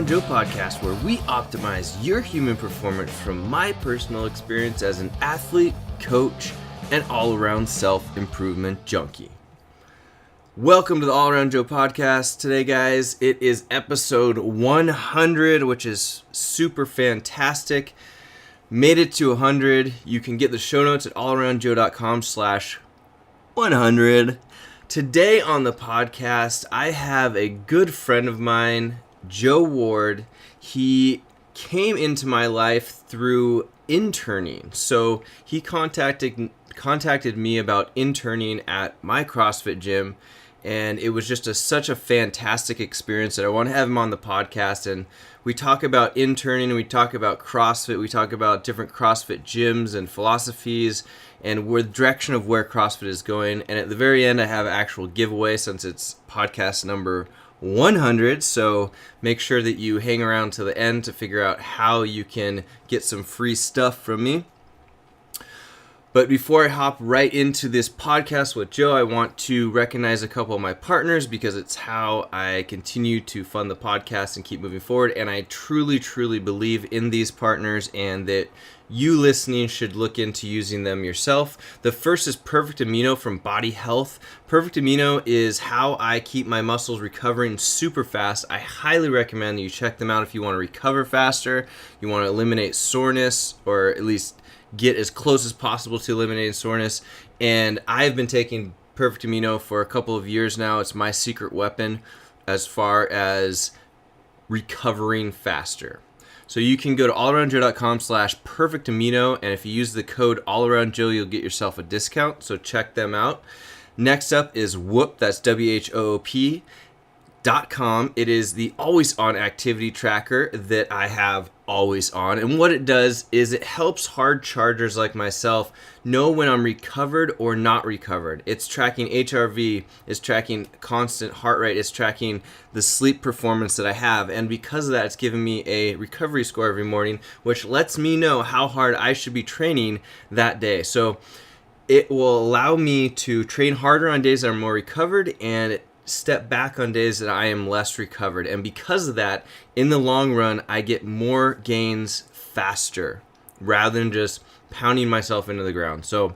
Around Joe podcast, where we optimize your human performance from my personal experience as an athlete, coach, and all-around self-improvement junkie. Welcome to the All Around Joe podcast. Today, guys, it is episode 100, which is super fantastic. Made it to 100. You can get the show notes at allaroundjoe.com/100. Today on the podcast, I have a good friend of mine, Joe Ward. He came into my life through interning. So he contacted me about interning at my CrossFit gym, and it was just such a fantastic experience that I want to have him on the podcast. And we talk about interning, we talk about CrossFit, we talk about different CrossFit gyms and philosophies, and where the direction of where CrossFit is going. And at the very end, I have an actual giveaway since it's podcast number 100. So make sure that you hang around to the end to figure out how you can get some free stuff from me. But before I hop right into this podcast with Joe, I want to recognize a couple of my partners because it's how I continue to fund the podcast and keep moving forward. And I truly, truly believe in these partners and that you listening should look into using them yourself. The first is Perfect Amino from Body Health. Perfect Amino is how I keep my muscles recovering super fast. I highly recommend that you check them out if you want to recover faster, you want to eliminate soreness, or at least get as close as possible to eliminating soreness. And I've been taking Perfect Amino for a couple of years now. It's my secret weapon as far as recovering faster. So you can go to allaroundjoe.com/perfectamino, and if you use the code allaroundjoe, you'll get yourself a discount. So check them out. Next up is Whoop, that's WHOOP.com. It is the always on activity tracker that I have always on. And what it does is it helps hard chargers like myself know when I'm recovered or not recovered. It's tracking HRV, it's tracking constant heart rate, it's tracking the sleep performance that I have. And because of that, it's giving me a recovery score every morning, which lets me know how hard I should be training that day. So it will allow me to train harder on days that I'm more recovered and step back on days that I am less recovered. And because of that, in the long run, I get more gains faster rather than just pounding myself into the ground. So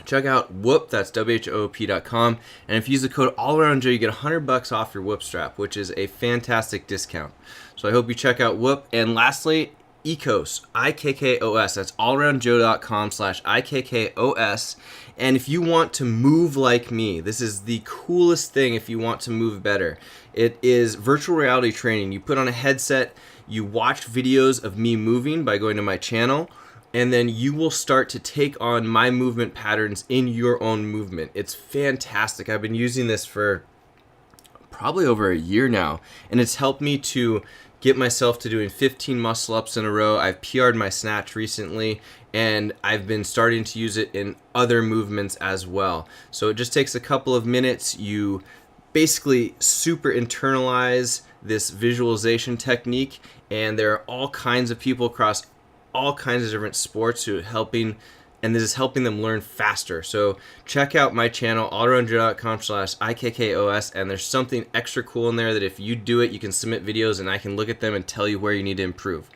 check out Whoop, that's WHOOP.com. And if you use the code AllAroundJoe, you get $100 off your Whoop strap, which is a fantastic discount. So I hope you check out Whoop. And lastly, IKKOS, IKKOS. That's allaroundjoe.com/IKKOS. And if you want to move like me, this is the coolest thing if you want to move better. It is virtual reality training. You put on a headset, you watch videos of me moving by going to my channel, and then you will start to take on my movement patterns in your own movement. It's fantastic. I've been using this for probably over a year now, and it's helped me to get myself to doing 15 muscle ups in a row. I've PR'd my snatch recently, and I've been starting to use it in other movements as well. So it just takes a couple of minutes. You basically super internalize this visualization technique, and there are all kinds of people across all kinds of different sports who are helping, and this is helping them learn faster. So check out my channel, allaroundjoe.com/IKKOS, and there's something extra cool in there that if you do it, you can submit videos and I can look at them and tell you where you need to improve.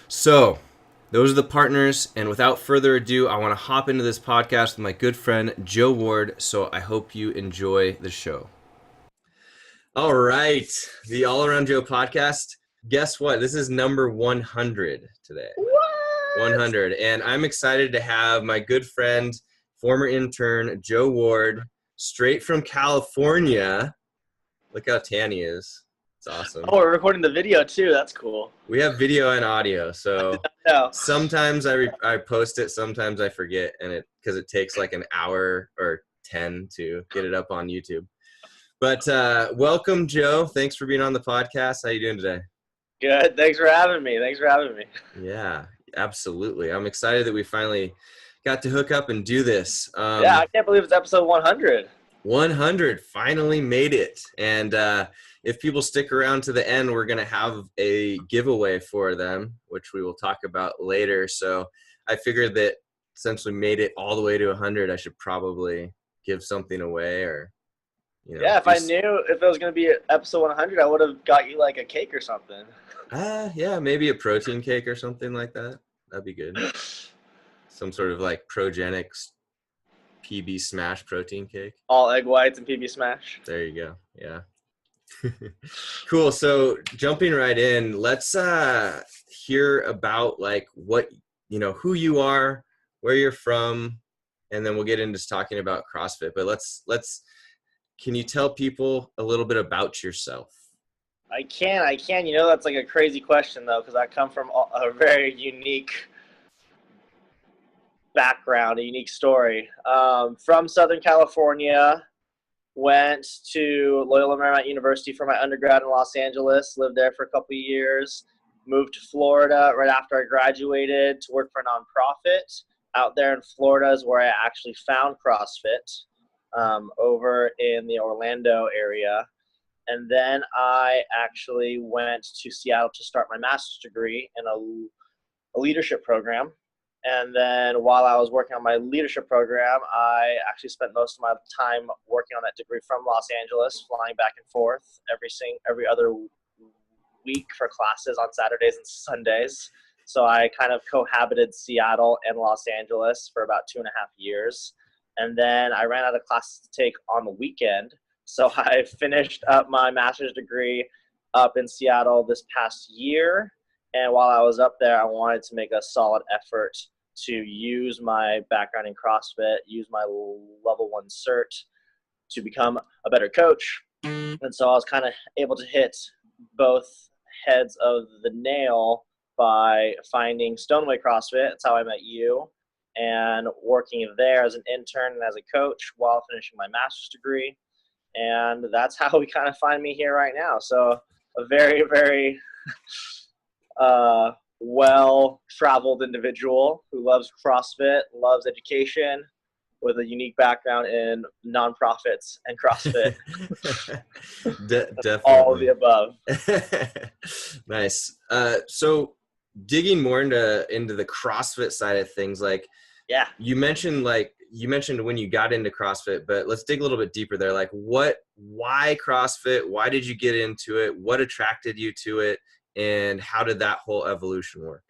So those are the partners, and without further ado, I want to hop into this podcast with my good friend, Joe Ward, so I hope you enjoy the show. All right, the All Around Joe podcast. Guess what? This is number 100 today. What? 100. And I'm excited to have my good friend, former intern, Joe Ward, straight from California. Look how tan he is. It's awesome. Oh, we're recording the video too. That's cool. We have video and audio. So No. sometimes I post it, sometimes I forget, and because it takes like an hour or 10 to get it up on YouTube. But welcome, Joe. Thanks for being on the podcast. How you doing today? Good. Thanks for having me. Yeah, absolutely. I'm excited that we finally got to hook up and do this. Yeah, I can't believe it's episode 100. 100 finally made it. And if people stick around to the end, we're going to have a giveaway for them, which we will talk about later. So I figured that since we made it all the way to 100, I should probably give something away or Yeah, if I knew if it was going to be episode 100, I would have got you like a cake or something. Yeah, maybe a protein cake or something like that. That'd be good. Some sort of like Progenics PB Smash protein cake. All egg whites and PB Smash. There you go. Yeah. Cool. So jumping right in, let's hear about like what, who you are, where you're from, and then we'll get into talking about CrossFit. But can you tell people a little bit about yourself? I can. That's like a crazy question though, because I come from a very unique background, a unique story. From Southern California, went to Loyola Marymount University for my undergrad in Los Angeles, lived there for a couple of years, moved to Florida right after I graduated to work for a nonprofit. Out there in Florida is where I actually found CrossFit, over in the Orlando area. And then I actually went to Seattle to start my master's degree in a leadership program. And then while I was working on my leadership program, I actually spent most of my time working on that degree from Los Angeles, flying back and forth every other week for classes on Saturdays and Sundays. So I kind of cohabited Seattle and Los Angeles for about 2.5 years. And then I ran out of classes to take on the weekend. So I finished up my master's degree up in Seattle this past year. And while I was up there, I wanted to make a solid effort to use my background in CrossFit, use my level 1 cert to become a better coach. And so I was kind of able to hit both heads of the nail by finding Stoneway CrossFit. That's how I met you. And working there as an intern and as a coach while finishing my master's degree. And that's how we kind of find me here right now. So a very, very well-traveled individual who loves CrossFit, loves education, with a unique background in nonprofits and CrossFit. Definitely. All of the above. Nice. So digging more into the CrossFit side of things, like, yeah, you mentioned when you got into CrossFit, but let's dig a little bit deeper there. Like, why CrossFit? Why did you get into it? What attracted you to it? And how did that whole evolution work?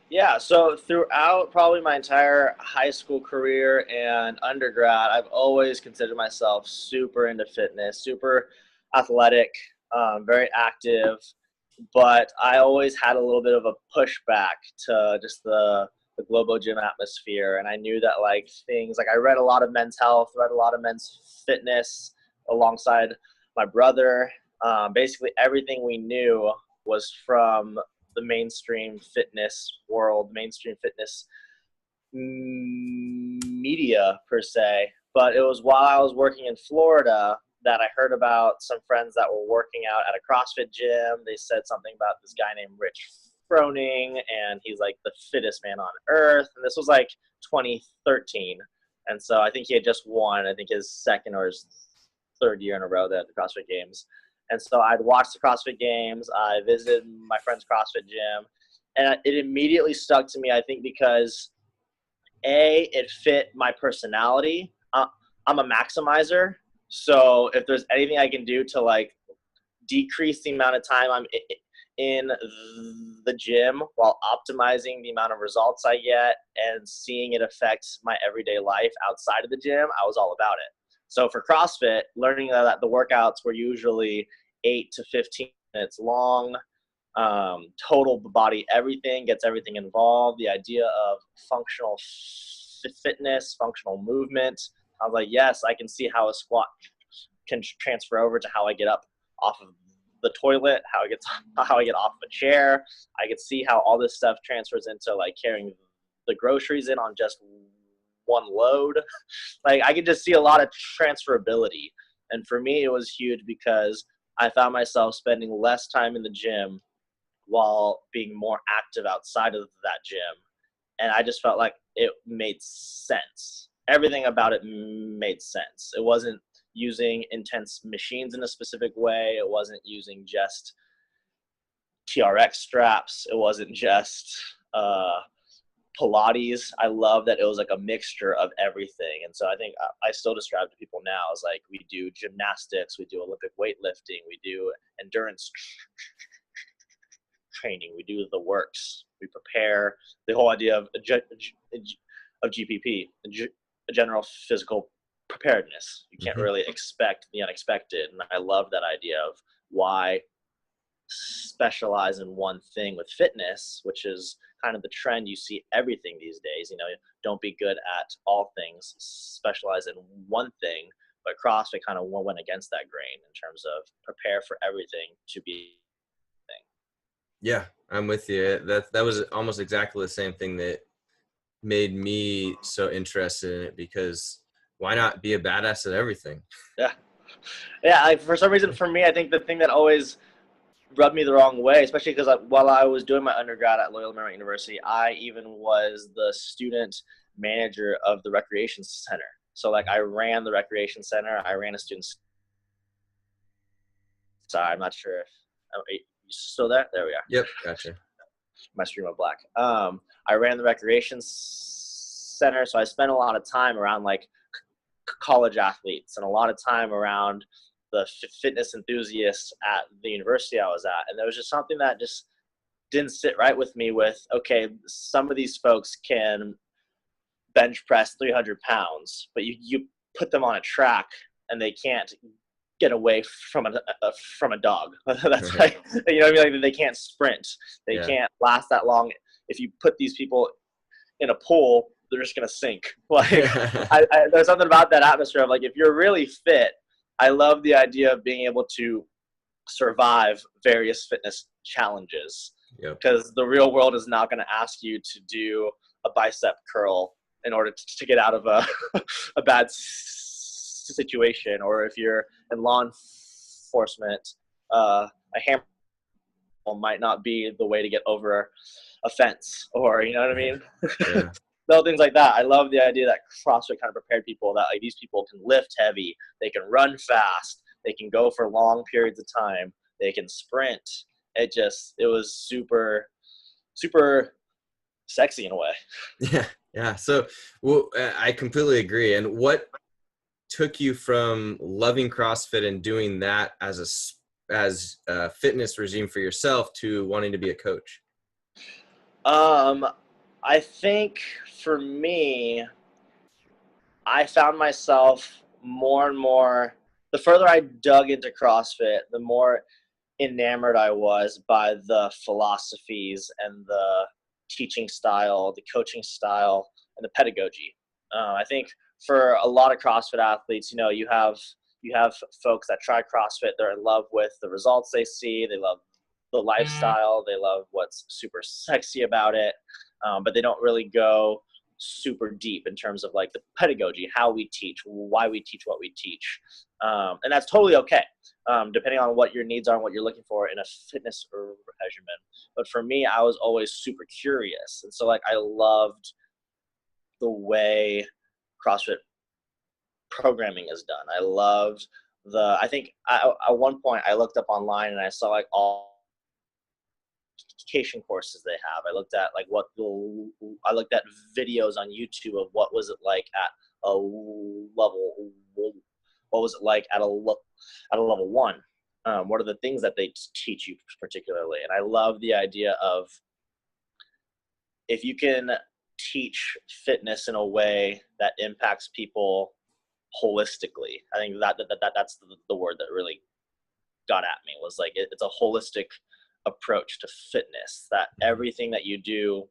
Yeah, so throughout probably my entire high school career and undergrad, I've always considered myself super into fitness, super athletic, very active, but I always had a little bit of a pushback to just the Globo Gym atmosphere. And I knew that like things, like I read a lot of men's health, read a lot of men's fitness alongside my brother. Basically everything we knew was from the mainstream fitness world, mainstream fitness media per se. But it was while I was working in Florida that I heard about some friends that were working out at a CrossFit gym. They said something about this guy named Rich Froning, and he's like the fittest man on earth. And this was like 2013. And so I think he had just won, I think his second or his third year in a row there at the CrossFit Games. And so I'd watched the CrossFit Games. I visited my friend's CrossFit gym. And it immediately stuck to me, I think, because, A, it fit my personality. I'm a maximizer. So if there's anything I can do to, like, decrease the amount of time I'm in the gym while optimizing the amount of results I get and seeing it affect my everyday life outside of the gym, I was all about it. So for CrossFit, learning that the workouts were usually 8 to 15 minutes long, total body everything, gets everything involved, the idea of functional fitness, functional movement. I was like, yes, I can see how a squat can transfer over to how I get up off of the toilet, how I get off of a chair. I could see how all this stuff transfers into like carrying the groceries in on just one load. Like I could just see a lot of transferability. And for me, it was huge because I found myself spending less time in the gym while being more active outside of that gym. And I just felt like it made sense. Everything about it made sense. It wasn't using intense machines in a specific way. It wasn't using just TRX straps. It wasn't just Pilates. I love that it was like a mixture of everything. And so I think I still describe to people now as like, we do gymnastics, we do Olympic weightlifting, we do endurance training, we do the works, we prepare the whole idea of GPP, general physical preparedness. You can't really expect the unexpected. And I love that idea of why specialize in one thing with fitness, which is kind of the trend you see everything these days. You know, don't be good at all things, specialize in one thing. But CrossFit kind of went against that grain in terms of prepare for everything to be thing. Yeah, I'm with you. That was almost exactly the same thing that made me so interested in it, because why not be a badass at everything? Yeah. For some reason, for me, I think the thing that always rubbed me the wrong way, especially because while I was doing my undergrad at Loyola Marymount University, I even was the student manager of the recreation center. So like I ran the recreation center, I ran a student. Sorry, I'm not sure if you still there. There we are. Yep, gotcha. My screen went black. I ran the recreation center, so I spent a lot of time around like college athletes and a lot of time around the fitness enthusiasts at the university I was at. And there was just something that just didn't sit right with me with, okay, some of these folks can bench press 300 pounds, but you put them on a track and they can't get away from a dog. That's right. You know what I mean? Like, they can't sprint. They can't last that long. If you put these people in a pool, they're just going to sink. Like there's something about that atmosphere of like, if you're really fit, I love the idea of being able to survive various fitness challenges, because the real world is not going to ask you to do a bicep curl in order to get out of a bad situation. Or if you're in law enforcement, a hammer might not be the way to get over a fence, or, you know what I mean? Yeah. Little things like that. I love the idea that CrossFit kind of prepared people that like these people can lift heavy, they can run fast, they can go for long periods of time, they can sprint. It was super, super sexy in a way. Yeah. So, well, I completely agree. And what took you from loving CrossFit and doing that as a fitness regime for yourself to wanting to be a coach? I think for me, I found myself more and more, the further I dug into CrossFit, the more enamored I was by the philosophies and the teaching style, the coaching style, and the pedagogy. I think for a lot of CrossFit athletes, you know, you have folks that try CrossFit, they're in love with the results they see, they love the lifestyle, they love what's super sexy about it, but they don't really go super deep in terms of like the pedagogy, how we teach, why we teach what we teach. And that's totally okay, depending on what your needs are and what you're looking for in a fitness regimen. But for me, I was always super curious. And so like I loved the way CrossFit programming is done. I loved I think at one point I looked up online and I saw like all education courses they have. I looked at like I looked at videos on YouTube of what was it like at a level, what was it like at a level one. What are the things that they teach you particularly? And I love the idea of if you can teach fitness in a way that impacts people holistically. I think that's the word that really got at me, was like it's a holistic approach to fitness, that everything that you do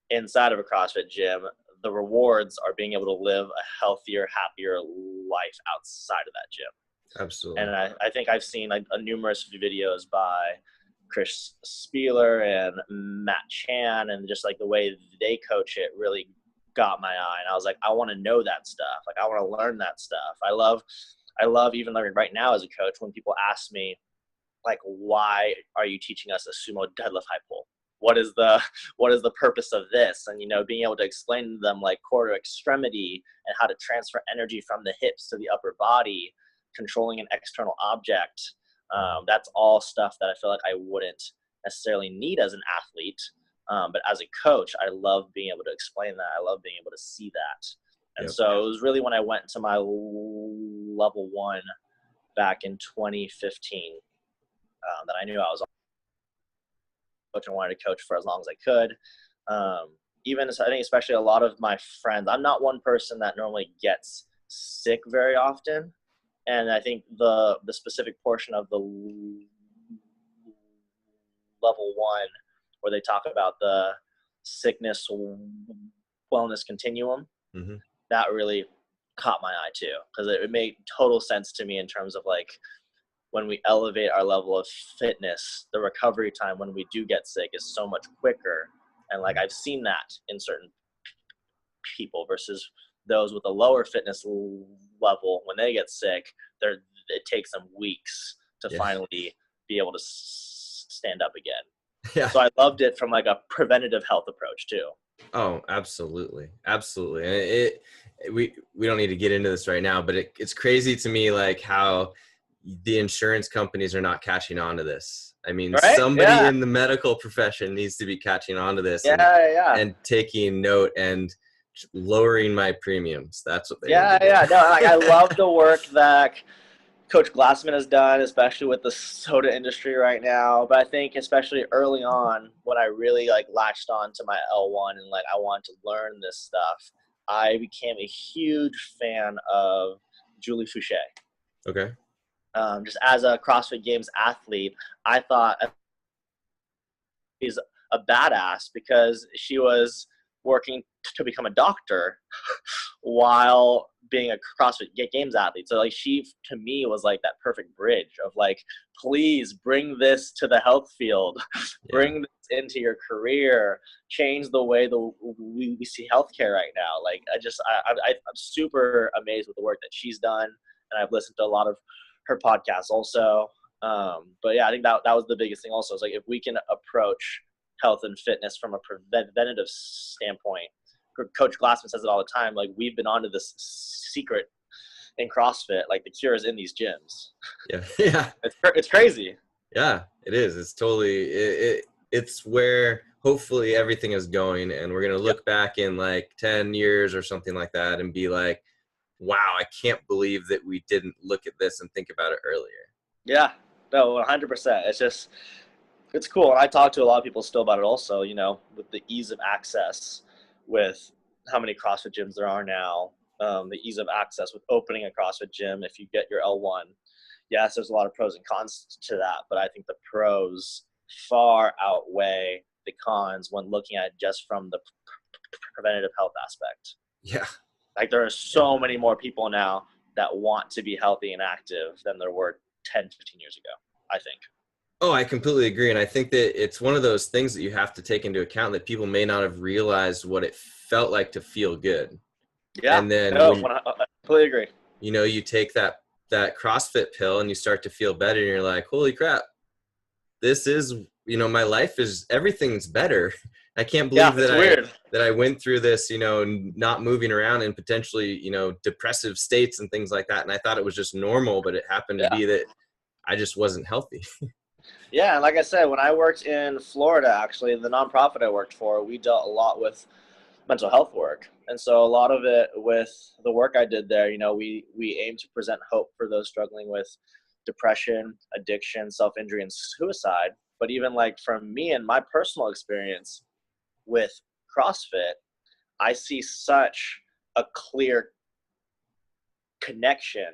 inside of a CrossFit gym, the rewards are being able to live a healthier, happier life outside of that gym. Absolutely. And I think I've seen like numerous videos by Chris Spieler and Matt Chan, and just like the way they coach it really got my eye. And I was like, I want to know that stuff. Like I want to learn that stuff. I love even learning right now as a coach when people ask me, like, why are you teaching us a sumo deadlift high pull? What is the purpose of this? And, you know, being able to explain to them like core to extremity and how to transfer energy from the hips to the upper body, controlling an external object. That's all stuff that I feel like I wouldn't necessarily need as an athlete, But as a coach, I love being able to explain that. I love being able to see that. And Yep. so it was really when I went to my level 1 back in 2015 that I knew I was a coach and wanted to coach for as long as I could. Even I think especially a lot of my friends, I'm not one person that normally gets sick very often. And I think the specific portion of the level 1 where they talk about the sickness wellness continuum, Mm-hmm. that really caught my eye too, because it made total sense to me in terms of like when we elevate our level of fitness, the recovery time when we do get sick is so much quicker. And like I've seen that in certain people versus those with a lower fitness level, when they get sick, it takes them weeks to finally be able to stand up again. Yeah. So I loved it from like a preventative health approach too. Oh, absolutely. Absolutely. And we don't need to get into this right now, but it's crazy to me, like how the insurance companies are not catching on to this. I mean, Right? somebody in the medical profession needs to be catching on to this and taking note and lowering my premiums. That's what they need to do. No, like, I love the work that Coach Glassman has done, especially with the soda industry right now. But I think especially early on when I really like latched on to my L1 and like I wanted to learn this stuff, I became a huge fan of Julie Fouché. Okay. Just as a CrossFit Games athlete, I thought she's a badass because she was working to become a doctor while being a CrossFit Games athlete. So like she, to me, was like that perfect bridge of like, please bring this to the health field, bring this into your career, change the way we see healthcare right now. Like I'm super amazed with the work that she's done, and I've listened to a lot of her podcasts also. But yeah, I think that was the biggest thing also. Is like if we can approach health and fitness from a preventative standpoint. Coach Glassman says it all the time. Like we've been onto this secret in CrossFit. Like the cure is in these gyms. Yeah. It's crazy. Yeah, it is. It's totally it's where hopefully everything is going, and we're gonna look back in like 10 years or something like that and be like, wow, I can't believe that we didn't look at this and think about it earlier. Yeah, no, 100%. It's cool. And I talk to a lot of people still about it also, you know, with the ease of access, with how many CrossFit gyms there are now, the ease of access with opening a CrossFit gym if you get your L1. Yes, there's a lot of pros and cons to that, but I think the pros far outweigh the cons when looking at it just from the preventative health aspect. Yeah. Like there are so many more people now that want to be healthy and active than there were 10, 15 years ago, I think. Oh, I completely agree. And I think that it's one of those things that you have to take into account that people may not have realized what it felt like to feel good. Yeah. And then I completely agree. You know, you take that CrossFit pill and you start to feel better and you're like, holy crap, this is, you know, my life is, everything's better. I can't believe that I went through this, you know, not moving around in potentially, you know, depressive states and things like that. And I thought it was just normal, but it happened to be that I just wasn't healthy. Yeah, and like I said, when I worked in Florida, actually, the nonprofit I worked for, we dealt a lot with mental health work. And so a lot of it with the work I did there, you know, we aim to present hope for those struggling with depression, addiction, self-injury, and suicide. But even like from me and my personal experience with CrossFit, I see such a clear connection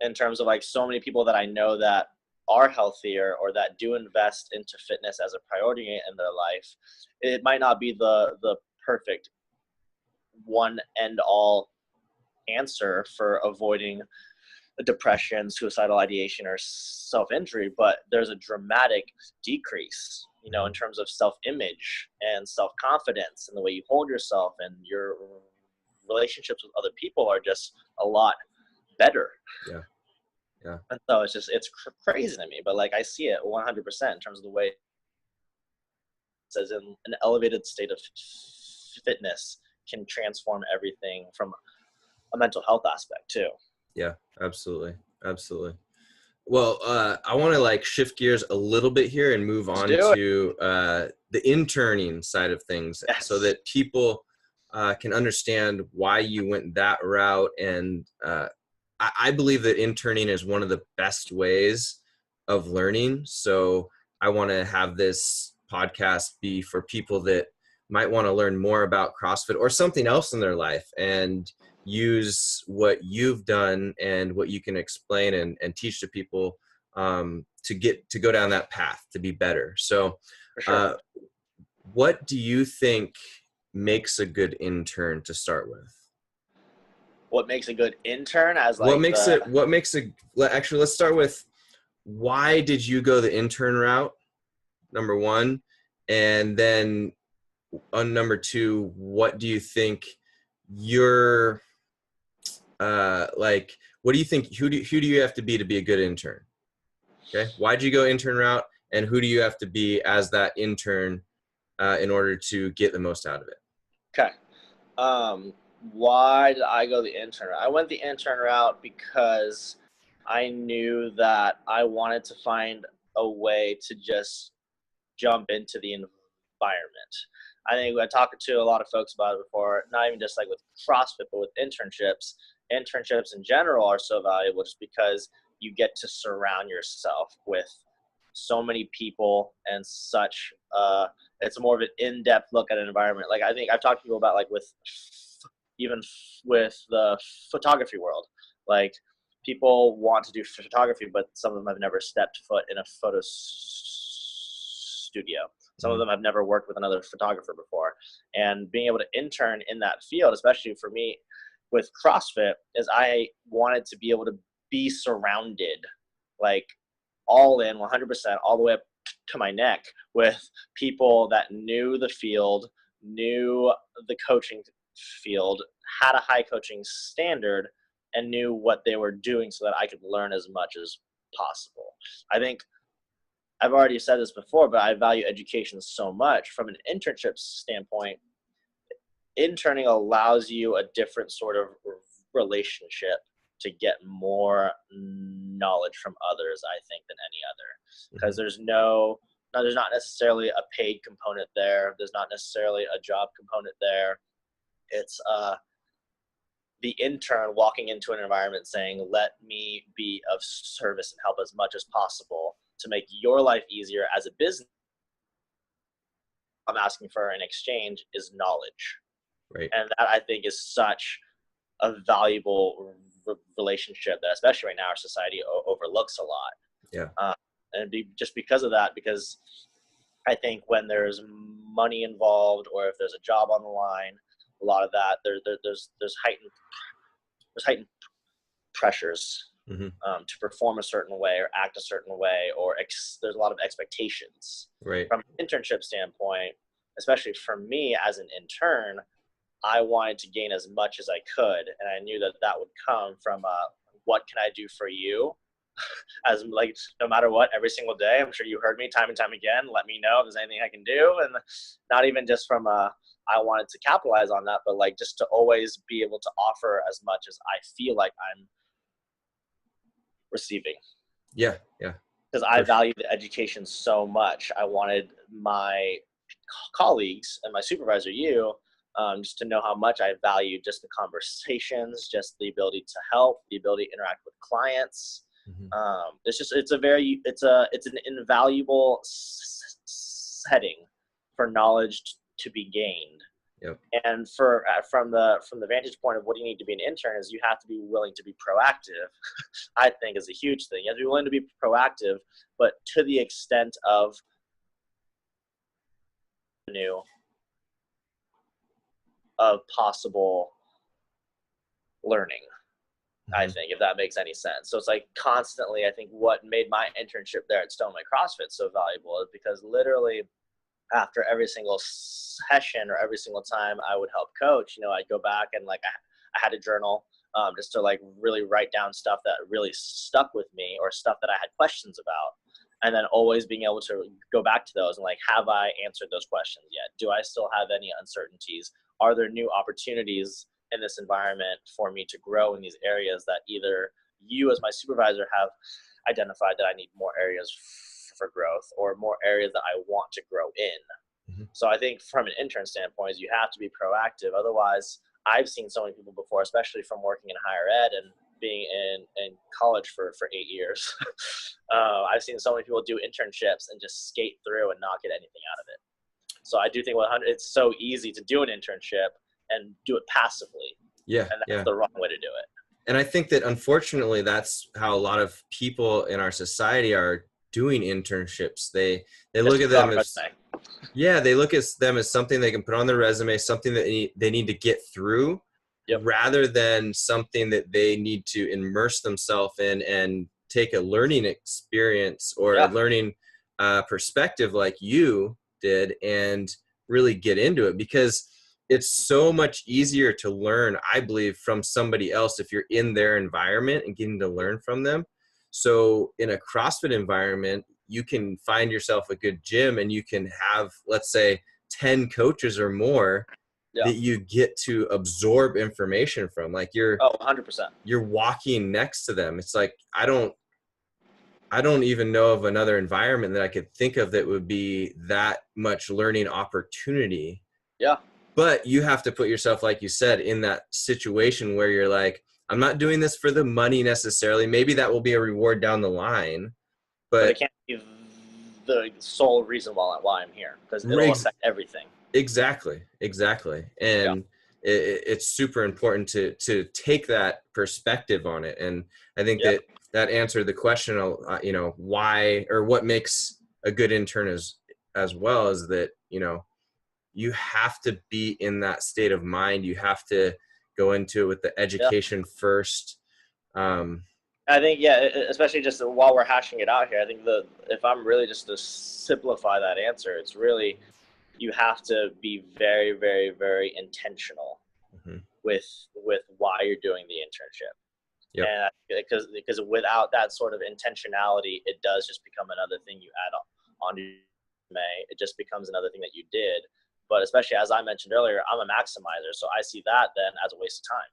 in terms of like so many people that I know that are healthier or that do invest into fitness as a priority in their life. It might not be the perfect one end all answer for avoiding depression, suicidal ideation, or self-injury, but there's a dramatic decrease, you know, in terms of self-image and self-confidence and the way you hold yourself, and your relationships with other people are just a lot better. Yeah. And so it's crazy to me, but like I see it 100% in terms of the way it says in an elevated state of fitness can transform everything from a mental health aspect too. Yeah, absolutely. Well, I want to like shift gears a little bit here and move on to the interning side of things, Yes. so that people can understand why you went that route. And I believe that interning is one of the best ways of learning. So I want to have this podcast be for people that might want to learn more about CrossFit or something else in their life, and use what you've done and what you can explain and teach to people to go down that path to be better. So For sure. what do you think makes a good intern to start with? What makes a good intern as What like makes the it, what makes it, actually, let's start with, why did you go the intern route? Number one. And then on number two, what do you think you're, like, what do you think, who do you have to be a good intern? Okay. Why'd you go intern route, and who do you have to be as that intern in order to get the most out of it? Okay. Why did I go the intern route? I went the intern route because I knew that I wanted to find a way to just jump into the environment. I think I talked to a lot of folks about it before, not even just like with CrossFit, but with internships. Internships in general are so valuable just because you get to surround yourself with so many people and such. It's more of an in-depth look at an environment. Like, I think I've talked to people about, like, even with the photography world, like, people want to do photography, but some of them have never stepped foot in a photo studio. Some of them have never worked with another photographer before. And being able to intern in that field, especially for me with CrossFit, is I wanted to be able to be surrounded, like, all in 100%, all the way up to my neck, with people that knew the field, knew the coaching field, had a high coaching standard, and knew what they were doing, so that I could learn as much as possible. I think I've already said this before, but I value education so much. From an internship standpoint, interning allows you a different sort of relationship to get more knowledge from others, I think, than any other. Because there's not necessarily a paid component there. There's not necessarily a job component there. It's the intern walking into an environment saying, let me be of service and help as much as possible to make your life easier as a business. I'm asking for in exchange is knowledge. Right. And that, I think, is such a valuable relationship that, especially right now, our society overlooks a lot. Yeah. Just because of that, because I think when there's money involved, or if there's a job on the line, a lot of that there's heightened pressures to perform a certain way or act a certain way, or there's a lot of expectations. Right. From an internship standpoint, especially for me as an intern, I wanted to gain as much as I could, and I knew that that would come from what can I do for you, as, like, no matter what, every single day. I'm sure you heard me time and time again. Let me know if there's anything I can do, and not even just from I wanted to capitalize on that, but, like, just to always be able to offer as much as I feel like I'm receiving. Yeah. Yeah. Because I value the education so much. I wanted my colleagues and my supervisor, you, just to know how much I value just the conversations, just the ability to help, the ability to interact with clients. It's an invaluable setting for knowledge to be gained. Yep. And from the vantage point of what you need to be an intern, is you have to be willing to be proactive. I think is a huge thing. You have to be willing to be proactive, but to the extent of new of possible learning. I think, if that makes any sense. So it's like constantly, I think what made my internship there at Stoneway CrossFit so valuable is because literally after every single session or every single time I would help coach, I'd go back and, like, I had a journal, just to, like, really write down stuff that really stuck with me, or stuff that I had questions about. And then always being able to go back to those and, like, have I answered those questions yet? Do I still have any uncertainties? Are there new opportunities in this environment for me to grow in these areas that either you as my supervisor have identified that I need more areas for growth, or more areas that I want to grow in? Mhm. So I think from an intern standpoint, you have to be proactive. Otherwise, I've seen so many people before, especially from working in higher ed and being in college for 8 years. I've seen so many people do internships and just skate through and not get anything out of it. So I do think it's so easy to do an internship and do it passively. Yeah. And that's Yeah. the wrong way to do it. And I think that unfortunately that's how a lot of people in our society are doing internships. They look at them as, yeah, they look at them as something they can put on their resume, something that they need to get through, Yep. rather than something that they need to immerse themselves in and take a learning experience or a learning perspective like you did and really get into it. Because it's so much easier to learn, I believe, from somebody else if you're in their environment and getting to learn from them. So in a CrossFit environment, you can find yourself a good gym and you can have, let's say, 10 coaches or more that you get to absorb information from. Like you're 100%. You're walking next to them. It's like I don't even know of another environment that I could think of that would be that much learning opportunity. Yeah. But you have to put yourself, like you said, in that situation where you're like, I'm not doing this for the money necessarily. Maybe that will be a reward down the line. But it can't be the sole reason why I'm here, because it'll affect everything. Exactly. And it's super important to take that perspective on it. And I think that answered the question, why or what makes a good intern as well is that, you have to be in that state of mind. You have to go into it with the education first. I think, especially just while we're hashing it out here, I think if I'm really just to simplify that answer, it's really, you have to be very, very, very intentional with why you're doing the internship. Yep. And because without that sort of intentionality, it does just become another thing you add on your resume. It just becomes another thing that you did. But especially, as I mentioned earlier, I'm a maximizer, so I see that then as a waste of time.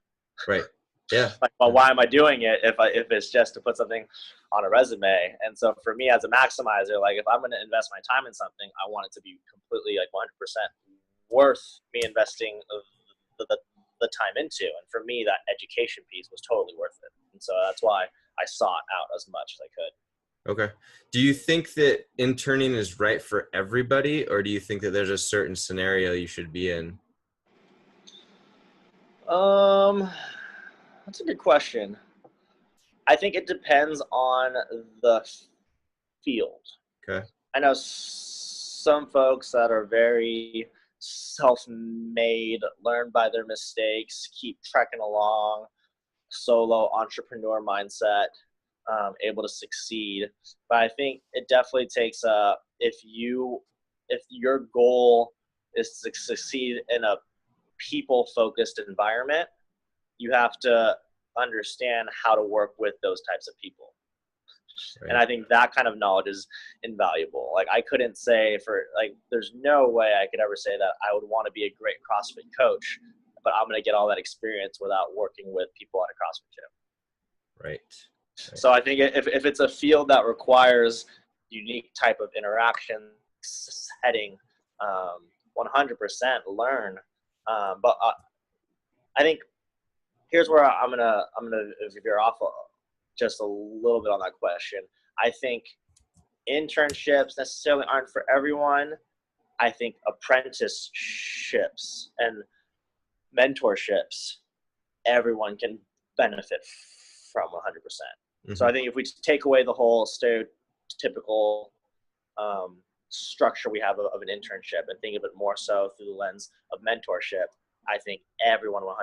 Right. Yeah. Like, well, why am I doing it if it's just to put something on a resume? And so for me as a maximizer, like if I'm going to invest my time in something, I want it to be completely like 100% worth me investing the time into. And for me, that education piece was totally worth it. And so that's why I sought out as much as I could. Okay. Do you think that interning is right for everybody, or do you think that there's a certain scenario you should be in? That's a good question. I think it depends on the field. Okay. I know some folks that are very self-made, learn by their mistakes, keep trekking along, solo entrepreneur mindset, able to succeed. But I think it definitely takes if your goal is to succeed in a people-focused environment, you have to understand how to work with those types of people. Right. And I think that kind of knowledge is invaluable. Like I couldn't say there's no way I could ever say that I would want to be a great CrossFit coach, but I'm going to get all that experience without working with people at a CrossFit gym. Right. So I think if it's a field that requires unique type of interaction setting, 100% learn. But I think here's where I'm gonna veer off just a little bit on that question. I think internships necessarily aren't for everyone. I think apprenticeships and mentorships, everyone can benefit from 100%. Mm-hmm. So I think if we take away the whole stereotypical structure we have of an internship and think of it more so through the lens of mentorship, I think everyone 100%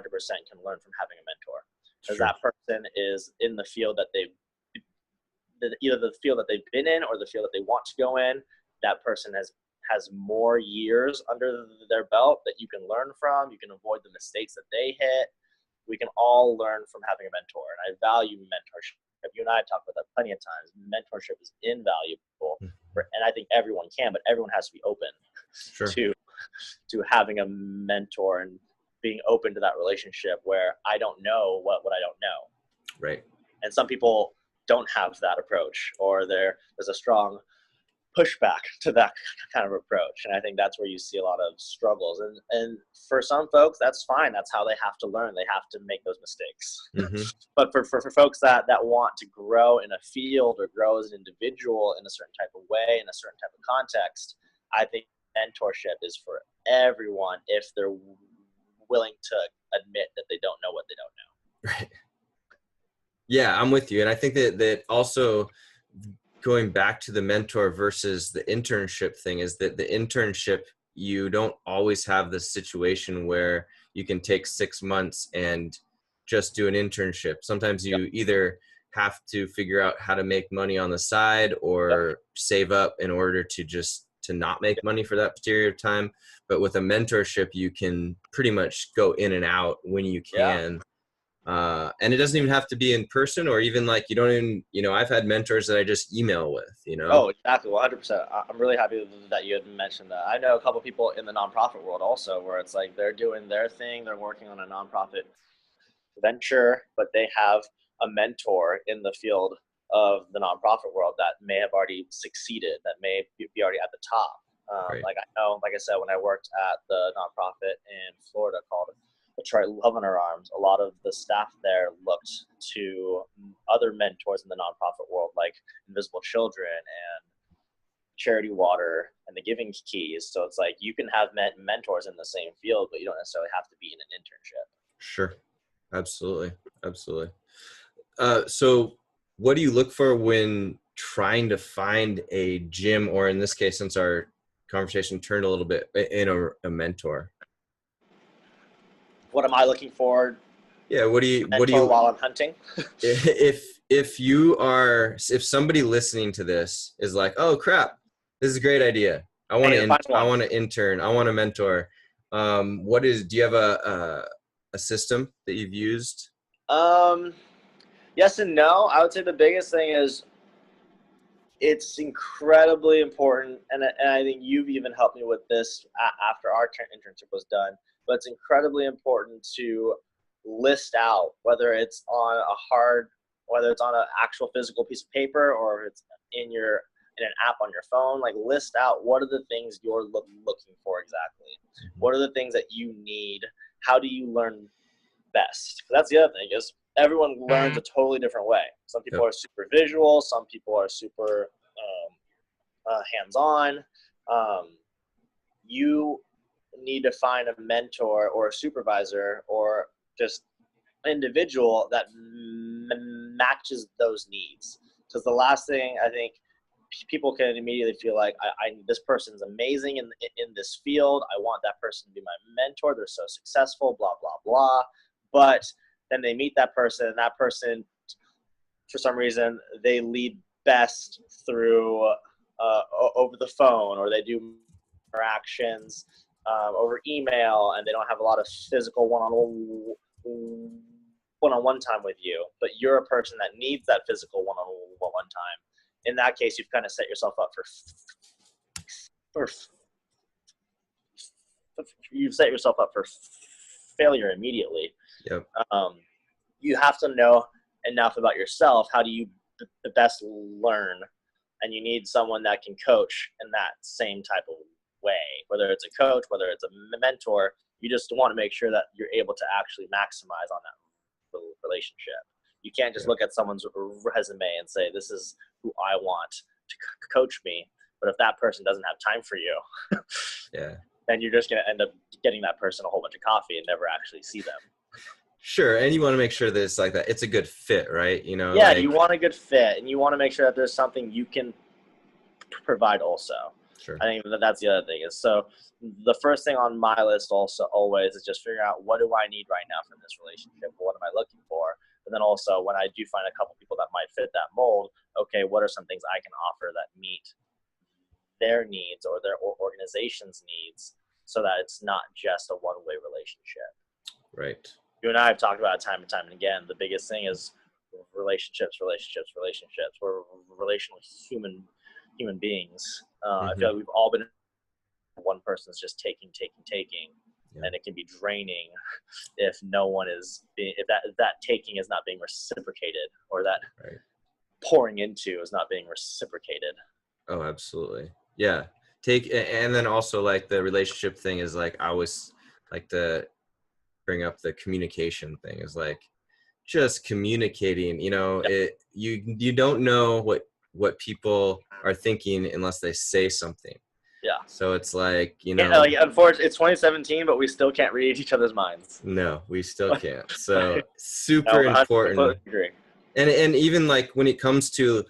can learn from having a mentor, because that person is in the field that either the field that they've been in or the field that they want to go in. That person has more years under their belt that you can learn from. You can avoid the mistakes that they hit. We can all learn from having a mentor, and I value mentorship. You and I have talked about that plenty of times. Mentorship is invaluable, and I think everyone can, but everyone has to be open to having a mentor and being open to that relationship where I don't know what I don't know. Right. And some people don't have that approach, or there's a strong pushback to that kind of approach. And I think that's where you see a lot of struggles. And for some folks, that's fine. That's how they have to learn. They have to make those mistakes. Mm-hmm. But for folks that want to grow in a field or grow as an individual in a certain type of way, in a certain type of context, I think mentorship is for everyone if they're willing to admit that they don't know what they don't know. Right. Yeah, I'm with you. And I think that also going back to the mentor versus the internship thing is that the internship, you don't always have the situation where you can take 6 months and just do an internship. Sometimes you either have to figure out how to make money on the side or save up in order to not make money for that period of time. But with a mentorship, you can pretty much go in and out when you can. And it doesn't even have to be in person, or even like you don't even, I've had mentors that I just email with, Oh, exactly. 100%. I'm really happy that you had mentioned that. I know a couple people in the nonprofit world also where it's like they're doing their thing. They're working on a nonprofit venture, but they have a mentor in the field of the nonprofit world that may have already succeeded, that may be already at the top. Right. Like I know, like I said, when I worked at the nonprofit in Florida called Try Love in Our Arms, a lot of the staff there looked to other mentors in the nonprofit world, like Invisible Children and Charity Water and the Giving Keys. So it's like you can have mentors in the same field, but you don't necessarily have to be in an internship. Sure. Absolutely. Absolutely. So what do you look for when trying to find a gym, or in this case, since our conversation turned a little bit, in a mentor? What am I looking for? Yeah. What do you while I'm hunting? if somebody listening to this is like, oh crap, this is a great idea. I want to intern. I want to mentor. Do you have a system that you've used? Yes and no. I would say the biggest thing is it's incredibly important, and I think you've even helped me with this after our internship was done, but it's incredibly important to list out whether it's on an actual physical piece of paper or it's in an app on your phone. Like, list out what are the things you're looking for exactly. Mm-hmm. What are the things that you need? How do you learn best? That's the other thing is everyone learns a totally different way. Some people are super visual. Some people are super hands-on. You need to find a mentor or a supervisor or just an individual that matches those needs. Because the last thing I think people can immediately feel like, this person's amazing in this field. I want that person to be my mentor. They're so successful, blah, blah, blah. But then they meet that person, and that person, for some reason, they lead best through over the phone, or they do interactions over email, and they don't have a lot of physical one-on-one time with you. But you're a person that needs that physical one-on-one time. In that case, you've kind of set yourself up for failure immediately. Yep. You have to know enough about yourself. How do you the best learn? And you need someone that can coach in that same type of way, whether it's a coach, whether it's a mentor. You just want to make sure that you're able to actually maximize on that relationship. You can't just look at someone's resume and say, this is who I want to coach me. But if that person doesn't have time for you, then you're just going to end up getting that person a whole bunch of coffee and never actually see them. Sure. And you want to make sure that it's like that. It's a good fit, right? You want a good fit, and you want to make sure that there's something you can provide also. Sure. I think that's the other thing is, so the first thing on my list also always is just figuring out, what do I need right now from this relationship? What am I looking for? And then also, when I do find a couple people that might fit that mold, okay, what are some things I can offer that meet their needs or their organization's needs, so that it's not just a one-way relationship. Right. You and I have talked about it time and time and again. The biggest thing is relationships. We're relational human beings. I feel like we've all been, one person's just taking, and it can be draining if no one is if that taking is not being reciprocated, or that pouring into is not being reciprocated. Oh, absolutely. Yeah. And then also like the relationship thing is like, I always like to bring up the communication thing is like just communicating, you don't know what people are thinking unless they say something. Yeah. So it's like, Like, unfortunately, it's 2017, but we still can't read each other's minds. no, we still can't. So No, super 100% important. agree. And even like when it comes to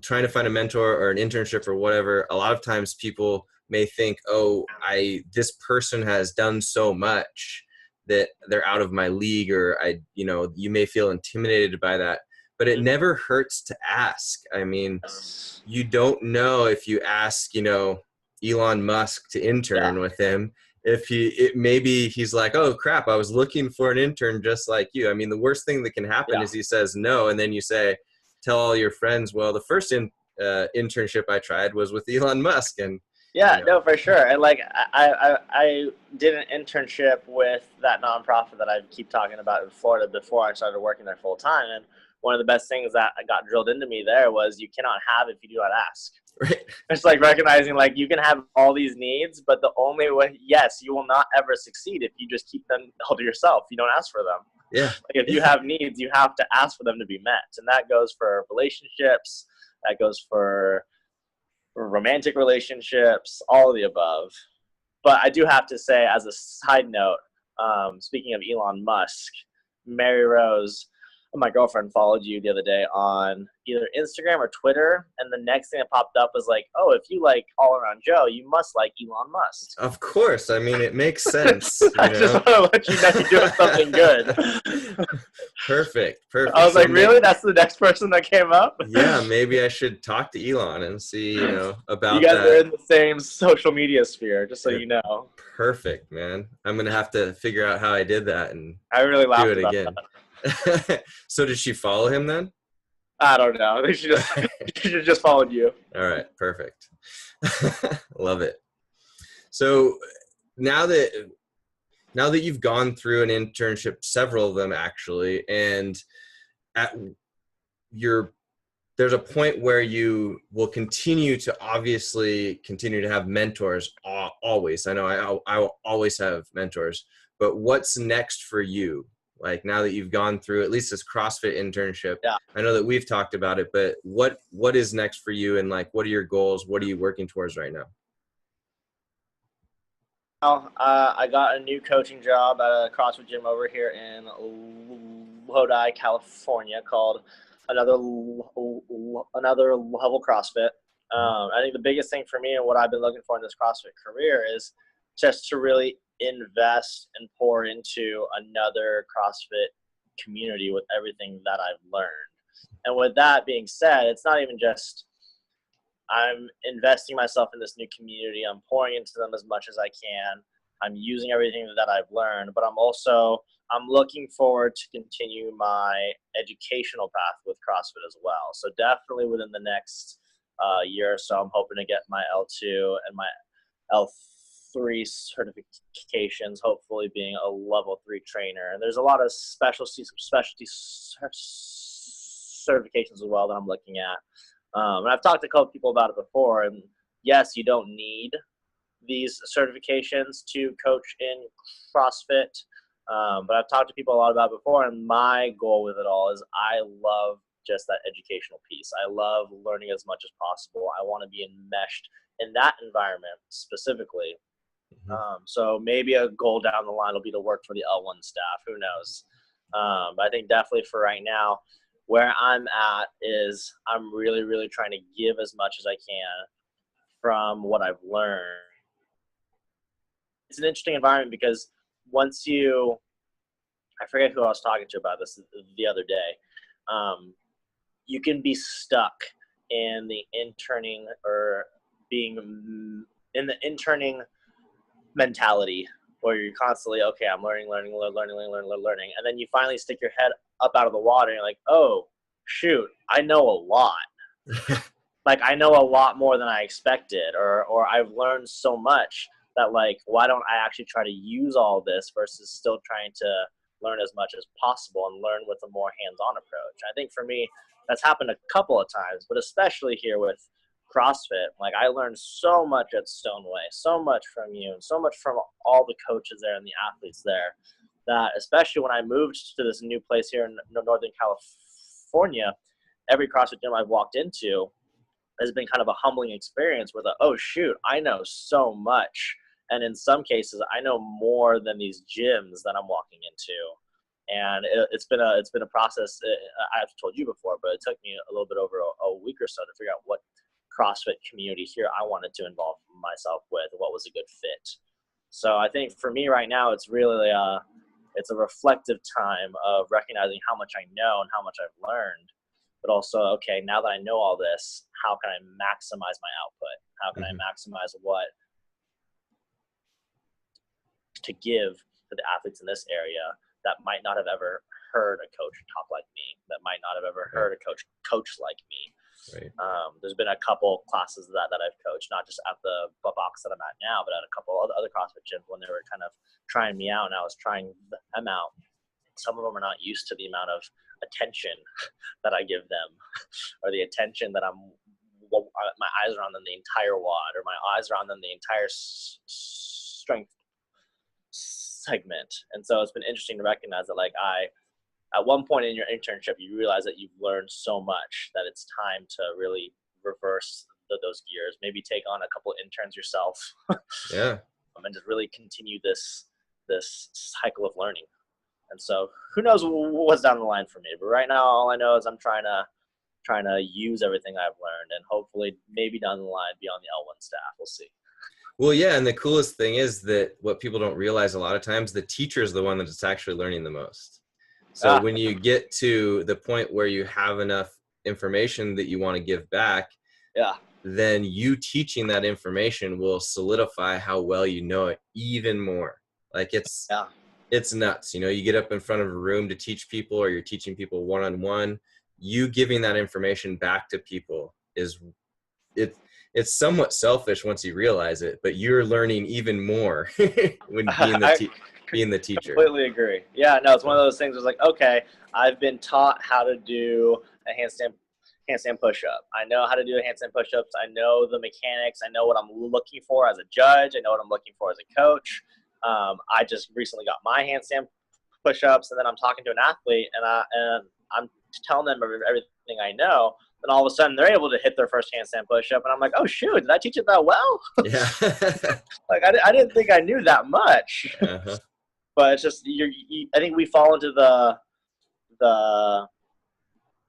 trying to find a mentor or an internship or whatever, a lot of times people may think, oh, this person has done so much that they're out of my league, or you may feel intimidated by that, but it never hurts to ask. I mean, you don't know if you ask, Elon Musk to intern with him, if maybe he's like, oh crap, I was looking for an intern just like you. I mean, the worst thing that can happen is he says no, and then you tell all your friends, well, the first internship I tried was with Elon Musk, and no, for sure. And like I did an internship with that nonprofit that I keep talking about in Florida before I started working there full time. And one of the best things that got drilled into me there was you cannot have if you do not ask. Right. It's like recognizing like you can have all these needs, but the only way, yes, you will not ever succeed if you just keep them all to yourself. You don't ask for them. Yeah. Like if you have needs, you have to ask for them to be met. And that goes for relationships, that goes for romantic relationships, all of the above. But I do have to say, as a side note, speaking of Elon Musk, Mary Rose, my girlfriend, followed you the other day on either Instagram or Twitter, and the next thing that popped up was like, oh, if you like All Around Joe, you must like Elon Musk. Of course. I mean, it makes sense. I just want to let you know you're doing something good. Perfect. I was like, really? That's the next person that came up? Yeah, maybe I should talk to Elon and see, about you guys that. are in the same social media sphere, just so you know. Perfect, man. I'm going to have to figure out how I did that and I really laughed do it about again. that. So did she follow him then? I don't know. I think she just followed you. All right, perfect. Love it. So now that you've gone through an internship, several of them actually, and there's a point where you will continue to have mentors always. I know I will always have mentors, but what's next for you? Like now that you've gone through at least this CrossFit internship, I know that we've talked about it, but what is next for you, and like, what are your goals? What are you working towards right now? I got a new coaching job at a CrossFit gym over here in Lodi, California, called Another Level CrossFit. I think the biggest thing for me and what I've been looking for in this CrossFit career is just to really invest and pour into another CrossFit community with everything that I've learned. And with that being said, it's not even just I'm investing myself in this new community. I'm pouring into them as much as I can. I'm using everything that I've learned, but I'm looking forward to continue my educational path with CrossFit as well. So definitely within the next year or so, I'm hoping to get my L2 and my L3 certifications, hopefully being a level 3 trainer. And there's a lot of specialty certifications as well that I'm looking at. And I've talked to a couple people about it before, and yes, you don't need these certifications to coach in CrossFit, but I've talked to people a lot about it before, and my goal with it all is I love just that educational piece. I love learning as much as possible. I want to be enmeshed in that environment specifically. So maybe a goal down the line will be to work for the L1 staff. Who knows? But I think definitely for right now, where I'm at is I'm really, really trying to give as much as I can from what I've learned. It's an interesting environment because I forget who I was talking to about this the other day. You can be stuck in the interning or being in the interning mentality where you're constantly, okay, I'm learning. And then you finally stick your head up out of the water and you're like, oh, shoot, I know a lot. Like, I know a lot more than I expected, or I've learned so much that, like, why don't I actually try to use all this versus still trying to learn as much as possible and learn with a more hands-on approach. I think for me, that's happened a couple of times, but especially here with CrossFit. Like, I learned so much at Stoneway, so much from you, and so much from all the coaches there and the athletes there, that especially when I moved to this new place here in Northern California, every CrossFit gym I've walked into has been kind of a humbling experience where oh shoot, I know so much. And in some cases, I know more than these gyms that I'm walking into. And it's been a process. I've told you before, but it took me a little bit over a week or so to figure out what CrossFit community here I wanted to involve myself with, what was a good fit. So I think for me right now, it's really it's a reflective time of recognizing how much I know and how much I've learned, but also, okay, now that I know all this, how can I maximize my output? How can I maximize what to give to the athletes in this area that might not have ever heard a coach talk like me, that might not have ever heard a coach like me. Right. There's been a couple classes that I've coached, not just at the box that I'm at now, but at a couple other CrossFit gyms when they were kind of trying me out and I was trying them out. Some of them are not used to the amount of attention that I give them, or the attention that my eyes are on them the entire WOD, or my eyes are on them the entire strength segment. And so it's been interesting to recognize that, like, at one point in your internship, you realize that you've learned so much that it's time to really reverse those gears, maybe take on a couple interns yourself. Yeah. And just really continue this cycle of learning. And so who knows what's down the line for me, but right now all I know is I'm trying to use everything I've learned, and hopefully maybe down the line be on the L1 staff. We'll see. Well, yeah, and the coolest thing is that what people don't realize a lot of times, the teacher is the one that's actually learning the most. So when you get to the point where you have enough information that you want to give back, then you teaching that information will solidify how well you know it even more. Like it's nuts. You know, you get up in front of a room to teach people, or you're teaching people one-on-one, you giving that information back to people it's somewhat selfish once you realize it, but you're learning even more when being the teacher. Completely agree. Yeah, no, it's one of those things. It's like, okay, I've been taught how to do a handstand push-up. I know how to do handstand push-ups. I know the mechanics. I know what I'm looking for as a judge. I know what I'm looking for as a coach. I just recently got my handstand push-ups, and then I'm talking to an athlete, and I'm telling them everything I know. Then all of a sudden, they're able to hit their first handstand push-up, and I'm like, "Oh shoot, did I teach it that well?" Yeah. Like I didn't think I knew that much. But it's just I think we fall into the.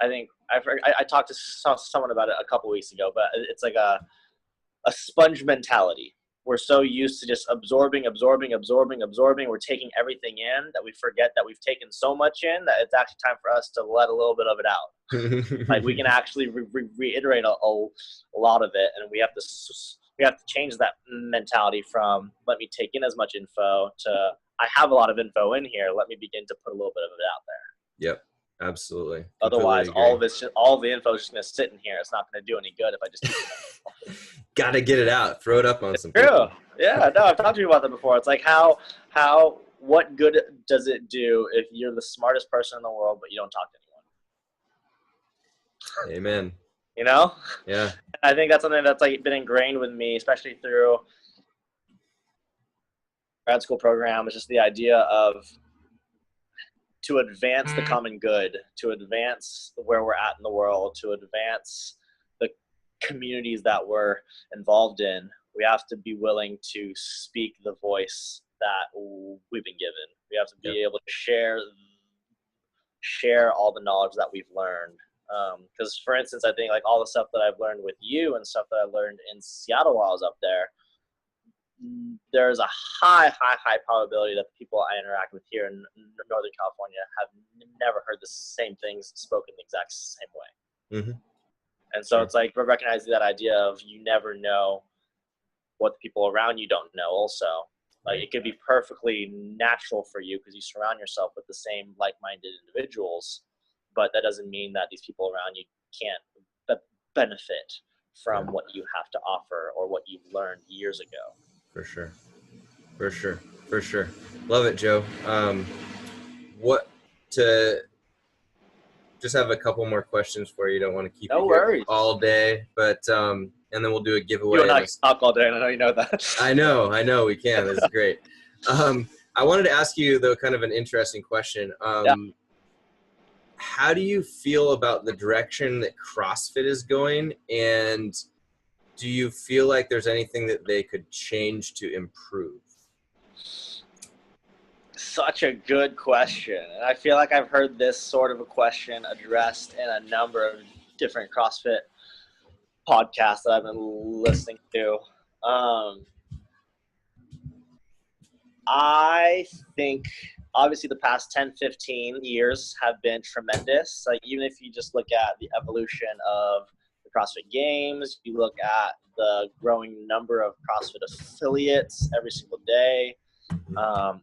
I think I talked to someone about it a couple weeks ago, but it's like a sponge mentality. We're so used to just absorbing. We're taking everything in that we forget that we've taken so much in that it's actually time for us to let a little bit of it out. Like we can actually reiterate a lot of it, and we have to change that mentality from let me take in as much info to I have a lot of info in here. Let me begin to put a little bit of it out there. Yep. Absolutely. Otherwise, all the info is just going to sit in here. It's not going to do any good if I just keep it. Got to get it out. Throw it up on some people. True. Yeah. No, I've talked to you about that before. It's like what good does it do if you're the smartest person in the world, but you don't talk to anyone? Amen. You know? Yeah. I think that's something that's like been ingrained with me, especially through grad school program. It's just the idea of to advance the common good, to advance where we're at in the world, to advance the communities that we're involved in, we have to be willing to speak the voice that we've been given. We have to be able to share all the knowledge that we've learned. Because, for instance, I think like all the stuff that I've learned with you and stuff that I learned in Seattle while I was up there, there's a high probability that the people I interact with here in Northern California have never heard the same things spoken the exact same way. Mm-hmm. And so it's like we're recognizing that idea of you never know what the people around you don't know also. Like it could be perfectly natural for you because you surround yourself with the same like-minded individuals, but that doesn't mean that these people around you can't benefit from what you have to offer or what you've learned years ago. For sure. Love it, Joe. Just have a couple more questions for you. Don't want to keep you here all day, but and then we'll do a giveaway. You and I talk all day, and I know you know that. I know we can. This is great. I wanted to ask you, though, kind of an interesting question. Yeah. How do you feel about the direction that CrossFit is going, and do you feel like there's anything that they could change to improve? Such a good question. And I feel like I've heard this sort of a question addressed in a number of different CrossFit podcasts that I've been listening to. I think obviously the past 10, 15 years have been tremendous. Like even if you just look at the evolution of the CrossFit Games, you look at the growing number of CrossFit affiliates every single day.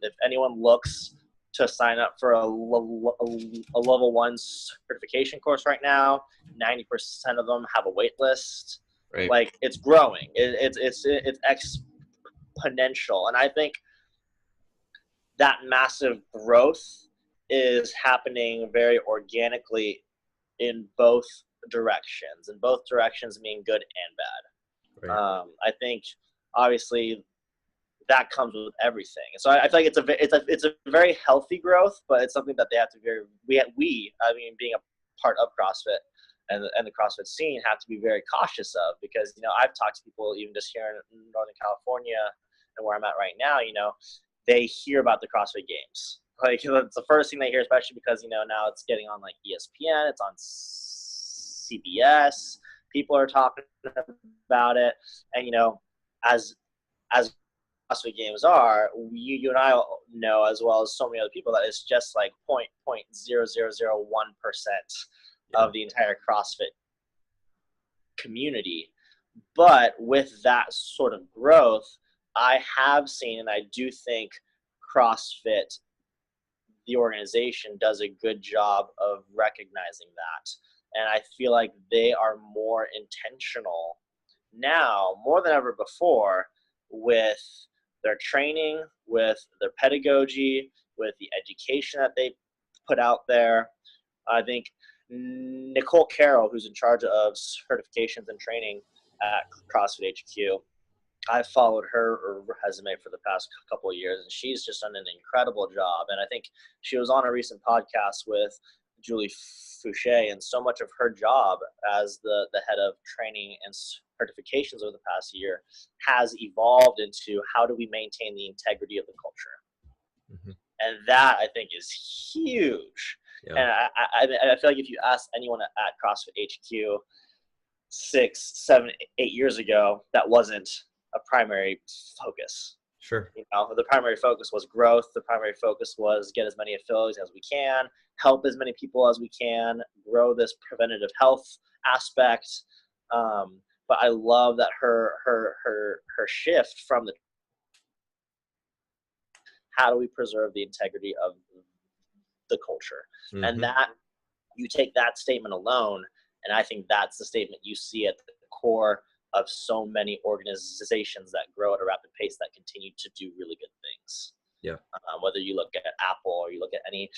If anyone looks to sign up for a level 1 certification course right now, 90% of them have a wait list. Right. Like it's growing. It's exponential. And I think that massive growth is happening very organically in both directions. And both directions mean good and bad. Right. I think obviously that comes with everything. So I feel like it's a very healthy growth, but it's something that they have to being a part of CrossFit and the CrossFit scene have to be very cautious of, because I've talked to people even just here in Northern California and where I'm at right now. They hear about the CrossFit Games. Like it's the first thing they hear, especially because now it's getting on like ESPN, it's on CBS. People are talking about it, and as CrossFit Games are, you and I know as well as so many other people that it's just like 0.0001% of the entire CrossFit community. But with that sort of growth, I have seen, and I do think CrossFit, the organization, does a good job of recognizing that. And I feel like they are more intentional now, more than ever before, with their training, with their pedagogy, with the education that they put out there. I think Nicole Carroll, who's in charge of certifications and training at CrossFit HQ, I've followed her resume for the past couple of years, and she's just done an incredible job. And I think she was on a recent podcast with Julie Fouché, and so much of her job as the head of training and certifications over the past year has evolved into how do we maintain the integrity of the culture. Mm-hmm. And that, I think, is huge. Yeah. And I feel like if you ask anyone at CrossFit HQ 6, 7, 8 years ago, that wasn't a primary focus. Sure. The primary focus was growth. The primary focus was get as many affiliates as we can, help as many people as we can, grow this preventative health aspect. But I love that her shift from the how do we preserve the integrity of the culture, mm-hmm. and that you take that statement alone, and I think that's the statement you see at the core of so many organizations that grow at a rapid pace that continue to do really good things. Yeah. Whether you look at Apple or you look at any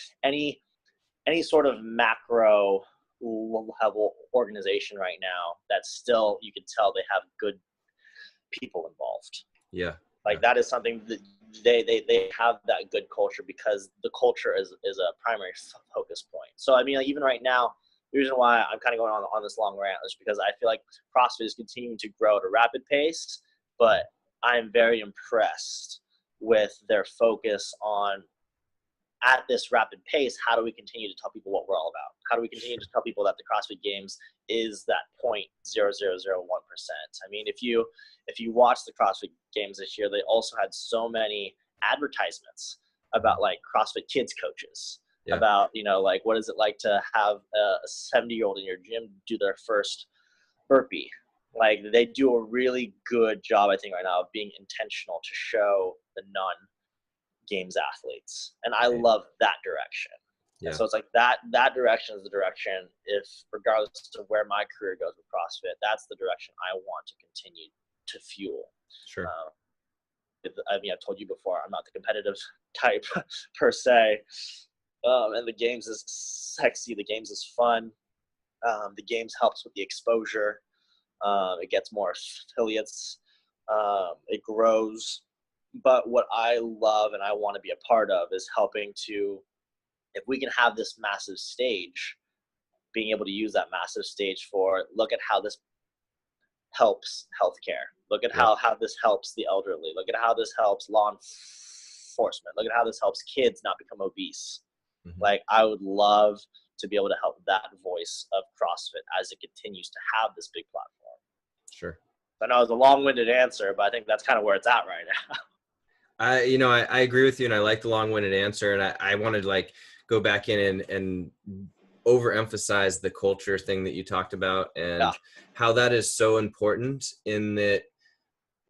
sort of macro level organization right now, that still you can tell they have good people involved. Yeah. Like that is something that they have that good culture, because the culture is a primary focus point. So I mean, like, even right now, the reason why I'm kind of going on this long rant is because I feel like CrossFit is continuing to grow at a rapid pace, but I'm very impressed with their focus on, at this rapid pace, how do we continue to tell people what we're all about? How do we continue to tell people that the CrossFit Games is that 0.0001%? I mean, if you watch the CrossFit Games this year, they also had so many advertisements about like CrossFit Kids coaches. Yeah. About, like, what is it like to have a 70-year-old in your gym do their first burpee? Like, they do a really good job, I think, right now of being intentional to show the non-games athletes. And I love that direction. Yeah. And so it's like that direction is the direction, if regardless of where my career goes with CrossFit, that's the direction I want to continue to fuel. Sure. I mean, I've told you before, I'm not the competitive type per se. And the games is sexy. The games is fun. The games helps with the exposure. It gets more affiliates. It grows. But what I love and I want to be a part of is helping to, if we can have this massive stage, being able to use that massive stage for, look at how this helps healthcare. Look at Yep. how this helps the elderly. Look at how this helps law enforcement. Look at how this helps kids not become obese. Mhm. Like, I would love to be able to help that voice of CrossFit as it continues to have this big platform. Sure. I know it's a long-winded answer, but I think that's kind of where it's at right now. I agree with you, and I like the long-winded answer, and I wanted to like go back in and overemphasize the culture thing that you talked about, Yeah, and how that is so important in that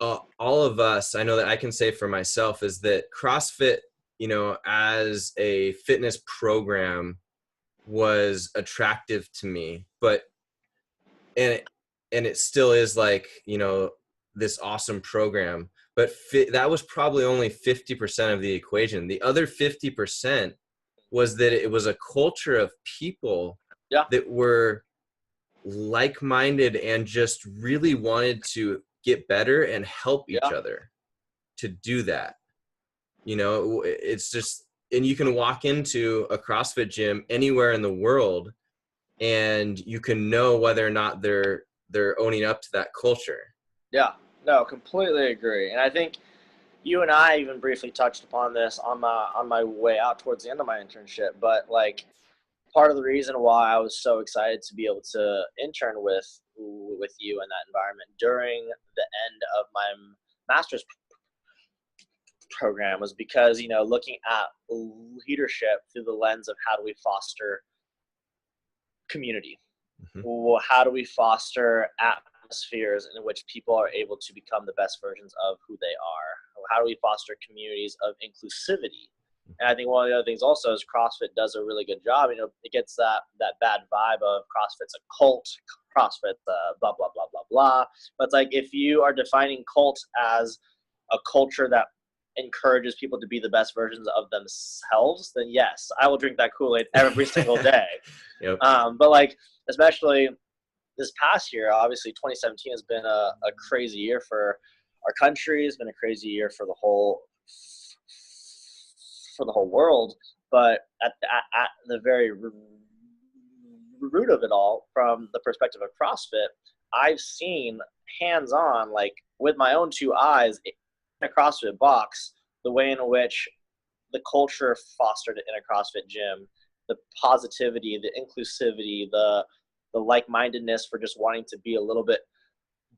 all of us, I know that I can say for myself, is that CrossFit, as a fitness program was attractive to me, but and it still is like, this awesome program, but that was probably only 50% of the equation. The other 50% was that it was a culture of people yeah, that were like-minded and just really wanted to get better and help each yeah, other to do that. It's just, and you can walk into a CrossFit gym anywhere in the world and you can know whether or not they're owning up to that culture. yeah. No, completely agree. And I think you and I even briefly touched upon this on my way out towards the end of my internship. But like, part of the reason why I was so excited to be able to intern with you in that environment during the end of my master's program was because, looking at leadership through the lens of how do we foster community. Mhm. Well, how do we foster atmospheres in which people are able to become the best versions of who they are? How do we foster communities of inclusivity? And I think one of the other things also is CrossFit does a really good job. It gets that bad vibe of CrossFit's a cult, CrossFit, blah blah blah blah blah. But it's like, if you are defining cult as a culture that encourages people to be the best versions of themselves, then yes, I will drink that Kool-Aid every single day. Yep. But like, especially this past year, obviously 2017 has been a crazy year for our country. It's been a crazy year for the whole world. But at the very root of it all, from the perspective of CrossFit, I've seen hands-on, like with my own two eyes, in a CrossFit box, the way in which the culture fostered in a CrossFit gym, the positivity, the inclusivity, the like-mindedness for just wanting to be a little bit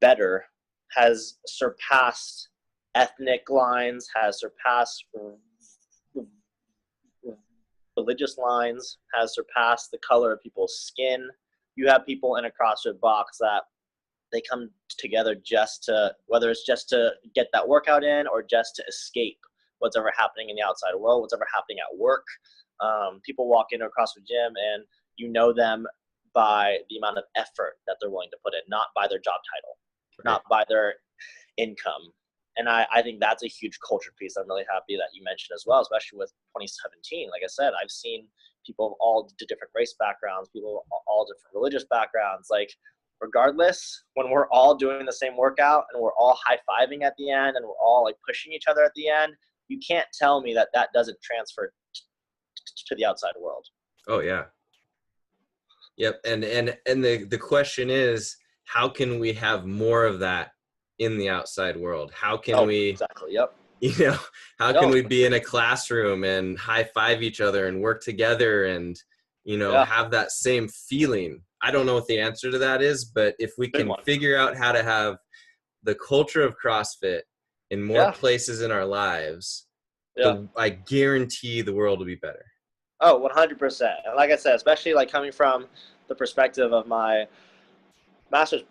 better has surpassed ethnic lines, has surpassed religious lines, has surpassed the color of people's skin. You have people in a CrossFit box that they come together just to, whether it's just to get that workout in or just to escape what's ever happening in the outside world, what's ever happening at work. People walk into a CrossFit gym and you know them by the amount of effort that they're willing to put in, not by their job title, Right. not by their income. And I think that's a huge culture piece. I'm really happy that you mentioned as well, especially with 2017. Like I said, I've seen people of all different race backgrounds, people of all different religious backgrounds. Like, regardless, when we're all doing the same workout and we're all high-fiving at the end and we're all like pushing each other at the end, you can't tell me that doesn't transfer to the outside world. Oh yeah. Yep. And the question is, how can we have more of that in the outside world? How can we, Exactly. Yep. how can we be in a classroom and high five each other and work together and, have that same feeling? I don't know what the answer to that is, but if we can figure out how to have the culture of CrossFit in more places in our lives, I guarantee the world will be better. Oh, 100%. And like I said, especially like coming from the perspective of my master's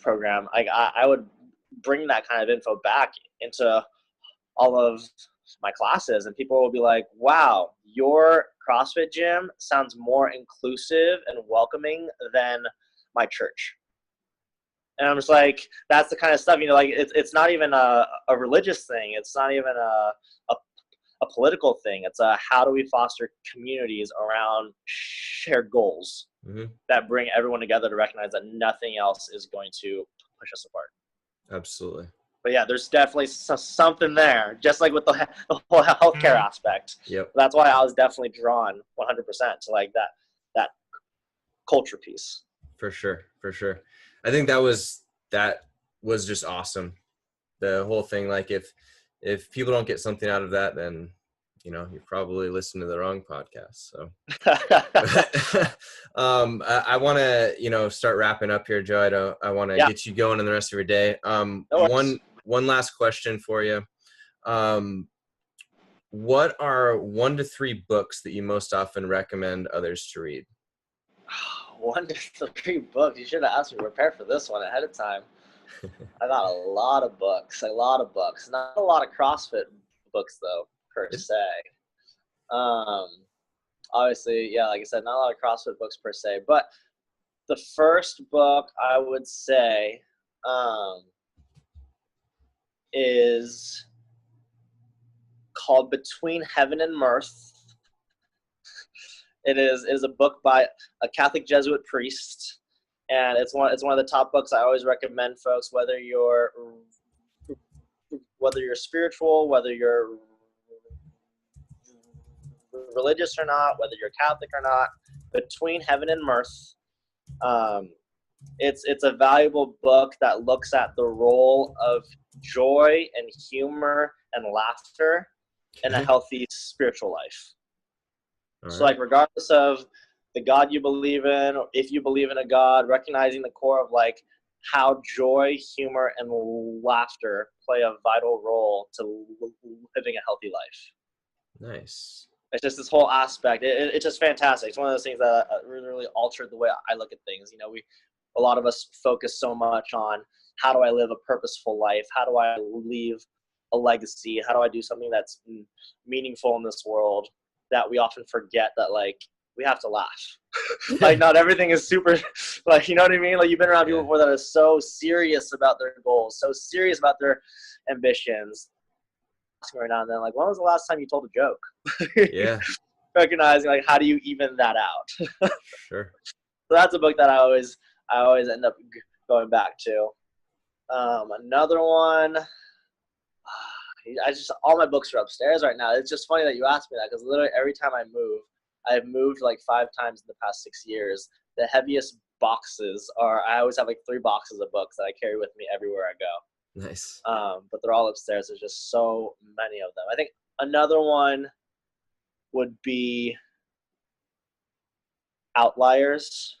program, I would bring that kind of info back into all of my classes, and people will be like, wow, your CrossFit gym sounds more inclusive and welcoming than my church. And I'm just like, that's the kind of stuff, like it's not even a religious thing. It's not even a a political thing. It's a how do we foster communities around shared goals that bring everyone together to recognize that nothing else is going to push us apart. Absolutely. But yeah, there's definitely something there, just like with the whole healthcare aspect. Yep. That's why I was definitely drawn 100% to like that culture piece. For sure. I think that was just awesome. The whole thing, like if people don't get something out of that, then you probably listen to the wrong podcast. So I want to start wrapping up here, Joe. I want to get you going in the rest of your day. One last question for you. What are 1 to 3 books that you most often recommend others to read? 1 to 3 books. You should have asked me to prepare for this one ahead of time. I got a lot of books. Not a lot of CrossFit books though, per se. Obviously, yeah, like I said, not a lot of CrossFit books per se. But the first book I would say is called Between Heaven and Mirth. It is a book by a Catholic Jesuit priest, and it's one of the top books I always recommend folks, whether you're spiritual, whether you're religious or not, whether you're Catholic or not. Between Heaven and Mirth. It's a valuable book that looks at the role of joy and humor and laughter in a healthy spiritual life. So like regardless of the God you believe in, or if you believe in a God, recognizing the core of like how joy, humor, and laughter play a vital role to living a healthy life. Nice. It's just this whole aspect. It's just fantastic. It's one of those things that really altered the way I look at things. A lot of us focus so much on how do I live a purposeful life? How do I leave a legacy? How do I do something that's meaningful in this world? That we often forget that like we have to laugh. Like not everything is super, like, you know what I mean? Like you've been around people before that are so serious about their goals, so serious about their ambitions. Right now and then, like, when was the last time you told a joke? Yeah. Recognizing like how do you even that out? Sure. So that's a book that I always end up going back to. Another one. All my books are upstairs right now. It's just funny that you asked me that because literally every time I've moved like 5 times in the past 6 years. The heaviest boxes I always have like 3 boxes of books that I carry with me everywhere I go. Nice. But they're all upstairs. There's just so many of them. I think another one would be Outliers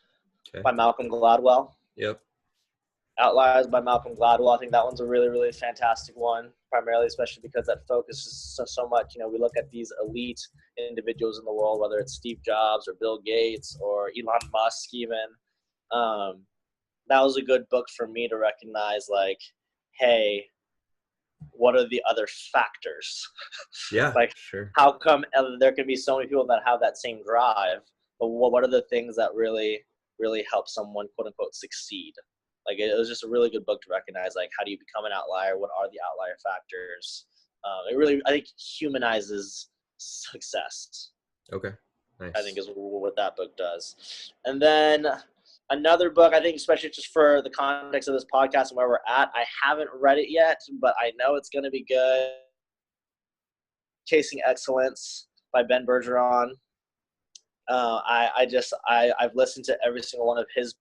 by Malcolm Gladwell. Yep. Outliers by Malcolm Gladwell. I think that one's a really, really fantastic one, primarily, especially because that focuses so much. We look at these elite individuals in the world, whether it's Steve Jobs or Bill Gates or Elon Musk even. That was a good book for me to recognize, like, hey, what are the other factors? Yeah, like, sure. How come there can be so many people that have that same drive, but what are the things that really, really help someone, quote unquote, succeed? Like, it was just a really good book to recognize, like, how do you become an outlier? What are the outlier factors? It really, I think, humanizes success. Okay, nice. I think is what that book does. And then another book, I think, especially just for the context of this podcast and where we're at, I haven't read it yet, but I know it's going to be good. Chasing Excellence by Ben Bergeron. I've listened to every single one of his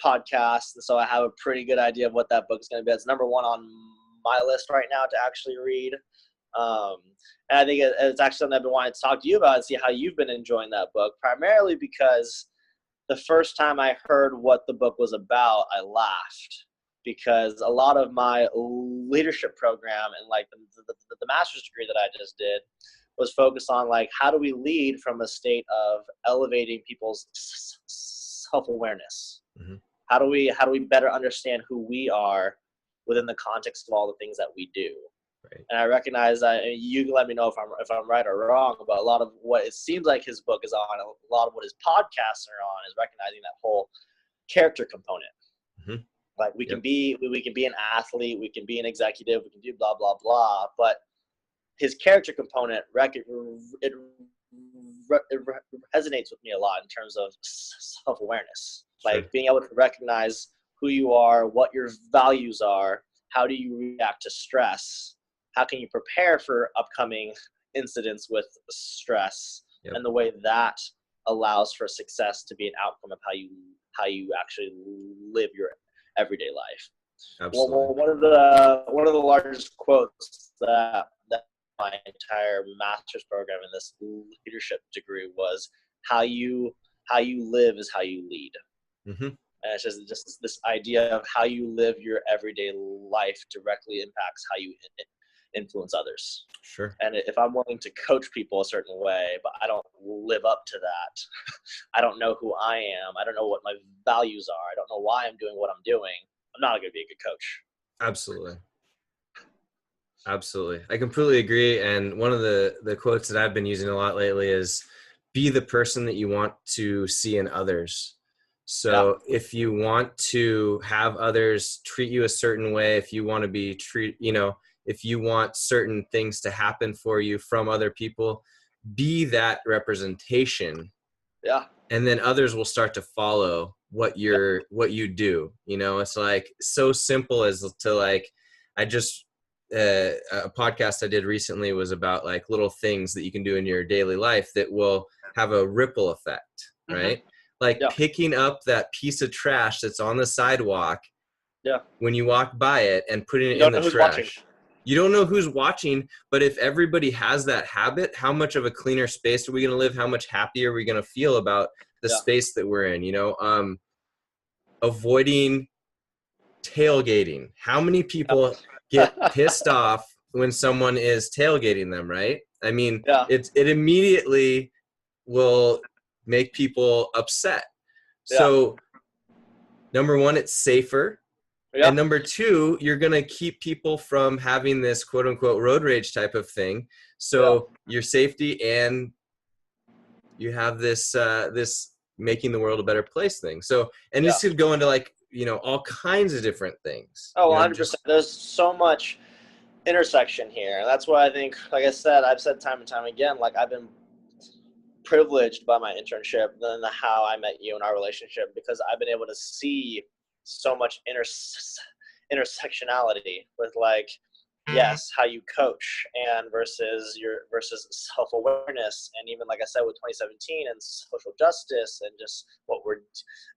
podcasts, so I have a pretty good idea of what that book is going to be. It's number 1 on my list right now to actually read. And I think it's actually something I've been wanting to talk to you about and see how you've been enjoying that book, primarily because the first time I heard what the book was about, I laughed, because a lot of my leadership program and like the master's degree that I just did was focused on like how do we lead from a state of elevating people's self-awareness. Mm-hmm. How do we better understand who we are within the context of all the things that we do? Right. And I recognize that you can let me know if I'm right or wrong, but a lot of what it seems like his book is on, a lot of what his podcasts are on, is recognizing that whole character component. Mm-hmm. Like we can be an athlete, we can be an executive, we can do blah blah blah, but his character component, it resonates with me a lot in terms of self-awareness, Sure. like being able to recognize who you are, what your values are, how do you react to stress, how can you prepare for upcoming incidents with stress, Yep. and the way that allows for success to be an outcome of how you actually live your everyday life. Absolutely. Well, one of the largest quotes that my entire master's program in this leadership degree was, how you live is how you lead. Mm-hmm. And it's just this idea of how you live your everyday life directly impacts how you influence others. Sure. And if I'm willing to coach people a certain way, but I don't live up to that, I don't know who I am, I don't know what my values are, I don't know why I'm doing what I'm doing, I'm not going to be a good coach. Absolutely. Absolutely. I completely agree. And one of the quotes that I've been using a lot lately is, be the person that you want to see in others. So if you want to have others treat you a certain way, if you want to be if you want certain things to happen for you from other people, be that representation. Yeah. And then others will start to follow what you do. It's like so simple as to like, I just, a podcast I did recently was about like little things that you can do in your daily life that will have a ripple effect, right? Mm-hmm. Like picking up that piece of trash that's on the sidewalk when you walk by it and putting it in the trash. Watching. You don't know who's watching, but if everybody has that habit, how much of a cleaner space are we going to live? How much happier are we going to feel about the space that we're in? Avoiding tailgating. How many people get pissed off when someone is tailgating them, right? I mean, it immediately will make people upset. So number one, it's safer. And number two, you're going to keep people from having this quote unquote road rage type of thing. So your safety, and you have this, this making the world a better place thing. So, and this could go into like, all kinds of different things. Oh, 100%. There's so much intersection here. And that's why I think, like I said, I've said time and time again, like I've been privileged by my internship than how I met you in our relationship, because I've been able to see so much intersectionality with like, yes, how you coach and versus self-awareness. And even like I said, with 2017 and social justice and just what we're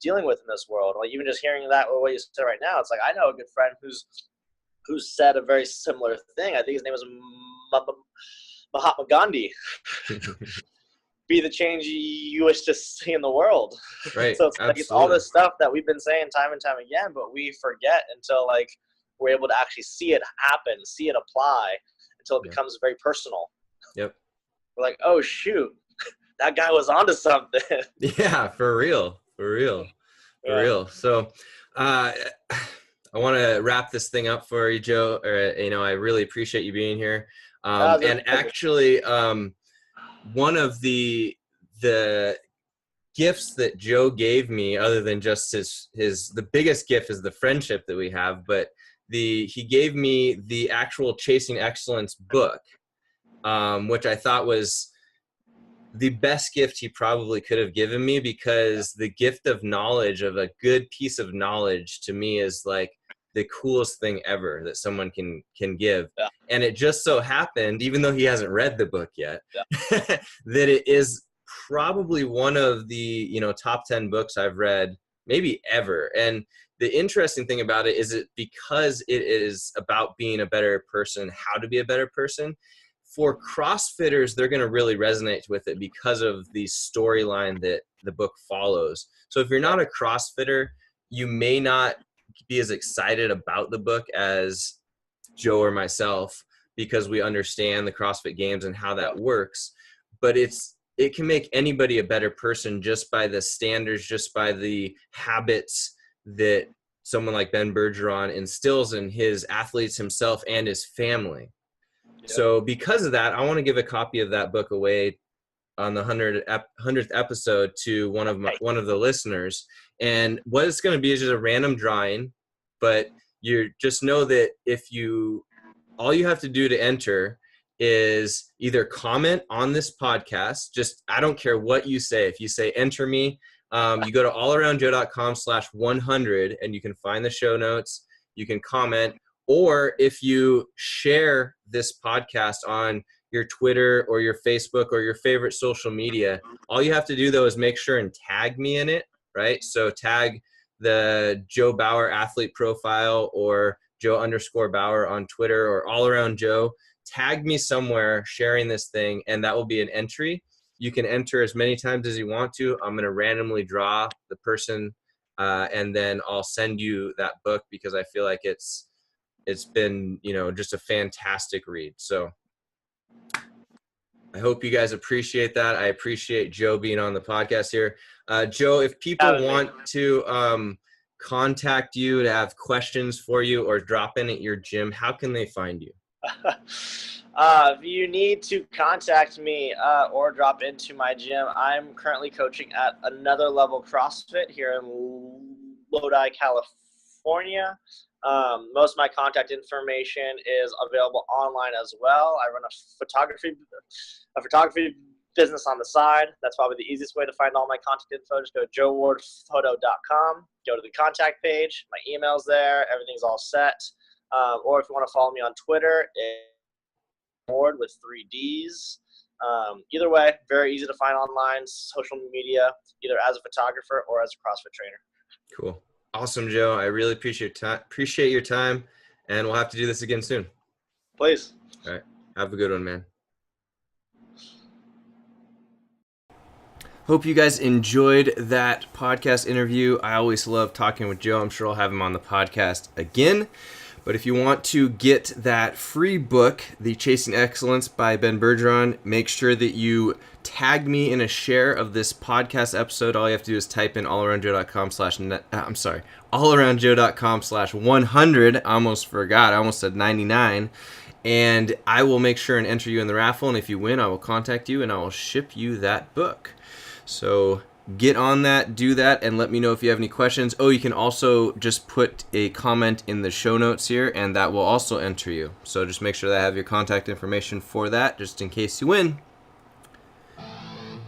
dealing with in this world, like even just hearing that, what you said right now, it's like, I know a good friend who said a very similar thing. I think his name was Mahatma Gandhi. Be the change you wish to see in the world. Right. So it's like, it's all this stuff that we've been saying time and time again, but we forget until like we're able to actually see it happen, see it apply, until it becomes very personal. Yep. We're like, oh shoot, that guy was onto something. Yeah, for real. So I want to wrap this thing up for you, Joe. I really appreciate you being here. And actually, one of the gifts that Joe gave me, other than just the biggest gift is the friendship that we have, but he gave me the actual Chasing Excellence book, which I thought was the best gift he probably could have given me, because the gift of knowledge, of a good piece of knowledge, to me is like the coolest thing ever that someone can give. And it just so happened, even though he hasn't read the book yet, that it is probably one of the top 10 books I've read maybe ever. And the interesting thing about it is because it is about being a better person, how to be a better person. For CrossFitters, they're going to really resonate with it because of the storyline that the book follows. So if you're not a CrossFitter, you may not be as excited about the book as Joe or myself, because we understand the CrossFit Games and how that works. But it can make anybody a better person just by the standards, just by the habits that someone like Ben Bergeron instills in his athletes himself and his family. So because of that, I want to give a copy of that book away on the 100th episode to one of the listeners. And what it's going to be is just a random drawing, but you just know that all you have to do to enter is either comment on this podcast. Just, I don't care what you say. If you say enter me, you go to allaroundjoe.com/100 and you can find the show notes. You can comment, or if you share this podcast on your Twitter or your Facebook or your favorite social media, all you have to do though is make sure and tag me in it, right? So tag the Joe Bauer athlete profile or Joe_Bauer on Twitter or All Around Joe. Tag me somewhere sharing this thing, and that will be an entry. You can enter as many times as you want to. I'm going to randomly draw the person, and then I'll send you that book because I feel like it's been, just a fantastic read. So I hope you guys appreciate that. I appreciate Joe being on the podcast here. Joe, if people want to contact you to have questions for you or drop in at your gym, how can they find you? If you need to contact me or drop into my gym, I'm currently coaching at Another Level CrossFit here in Lodi, California. Most of my contact information is available online as well. I run a photography business on the side. That's probably the easiest way to find all my contact info. Just go to joewardphoto.com, go to the contact page. My email's there. Everything's all set. Or if you want to follow me on Twitter, it's Ward with 3 Ds. Either way, very easy to find online, social media, either as a photographer or as a CrossFit trainer. Cool. Awesome, Joe. I really appreciate your time, and we'll have to do this again soon. Please. All right. Have a good one, man. Hope you guys enjoyed that podcast interview. I always love talking with Joe. I'm sure I'll have him on the podcast again. But if you want to get that free book, The Chasing Excellence by Ben Bergeron, make sure that you tag me in a share of this podcast episode. All you have to do is type in allaroundjoe.com/100. I almost forgot. I almost said 99. And I will make sure and enter you in the raffle. And if you win, I will contact you and I will ship you that book. So get on that, do that, and let me know if you have any questions. Oh, you can also just put a comment in the show notes here, and that will also enter you. So just make sure that I have your contact information for that, just in case you win.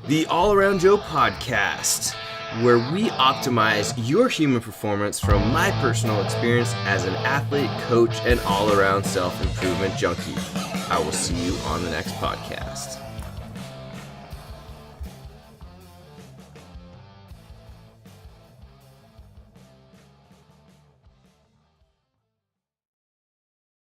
The All Around Joe podcast, where we optimize your human performance from my personal experience as an athlete, coach, and all-around self-improvement junkie. I will see you on the next podcast.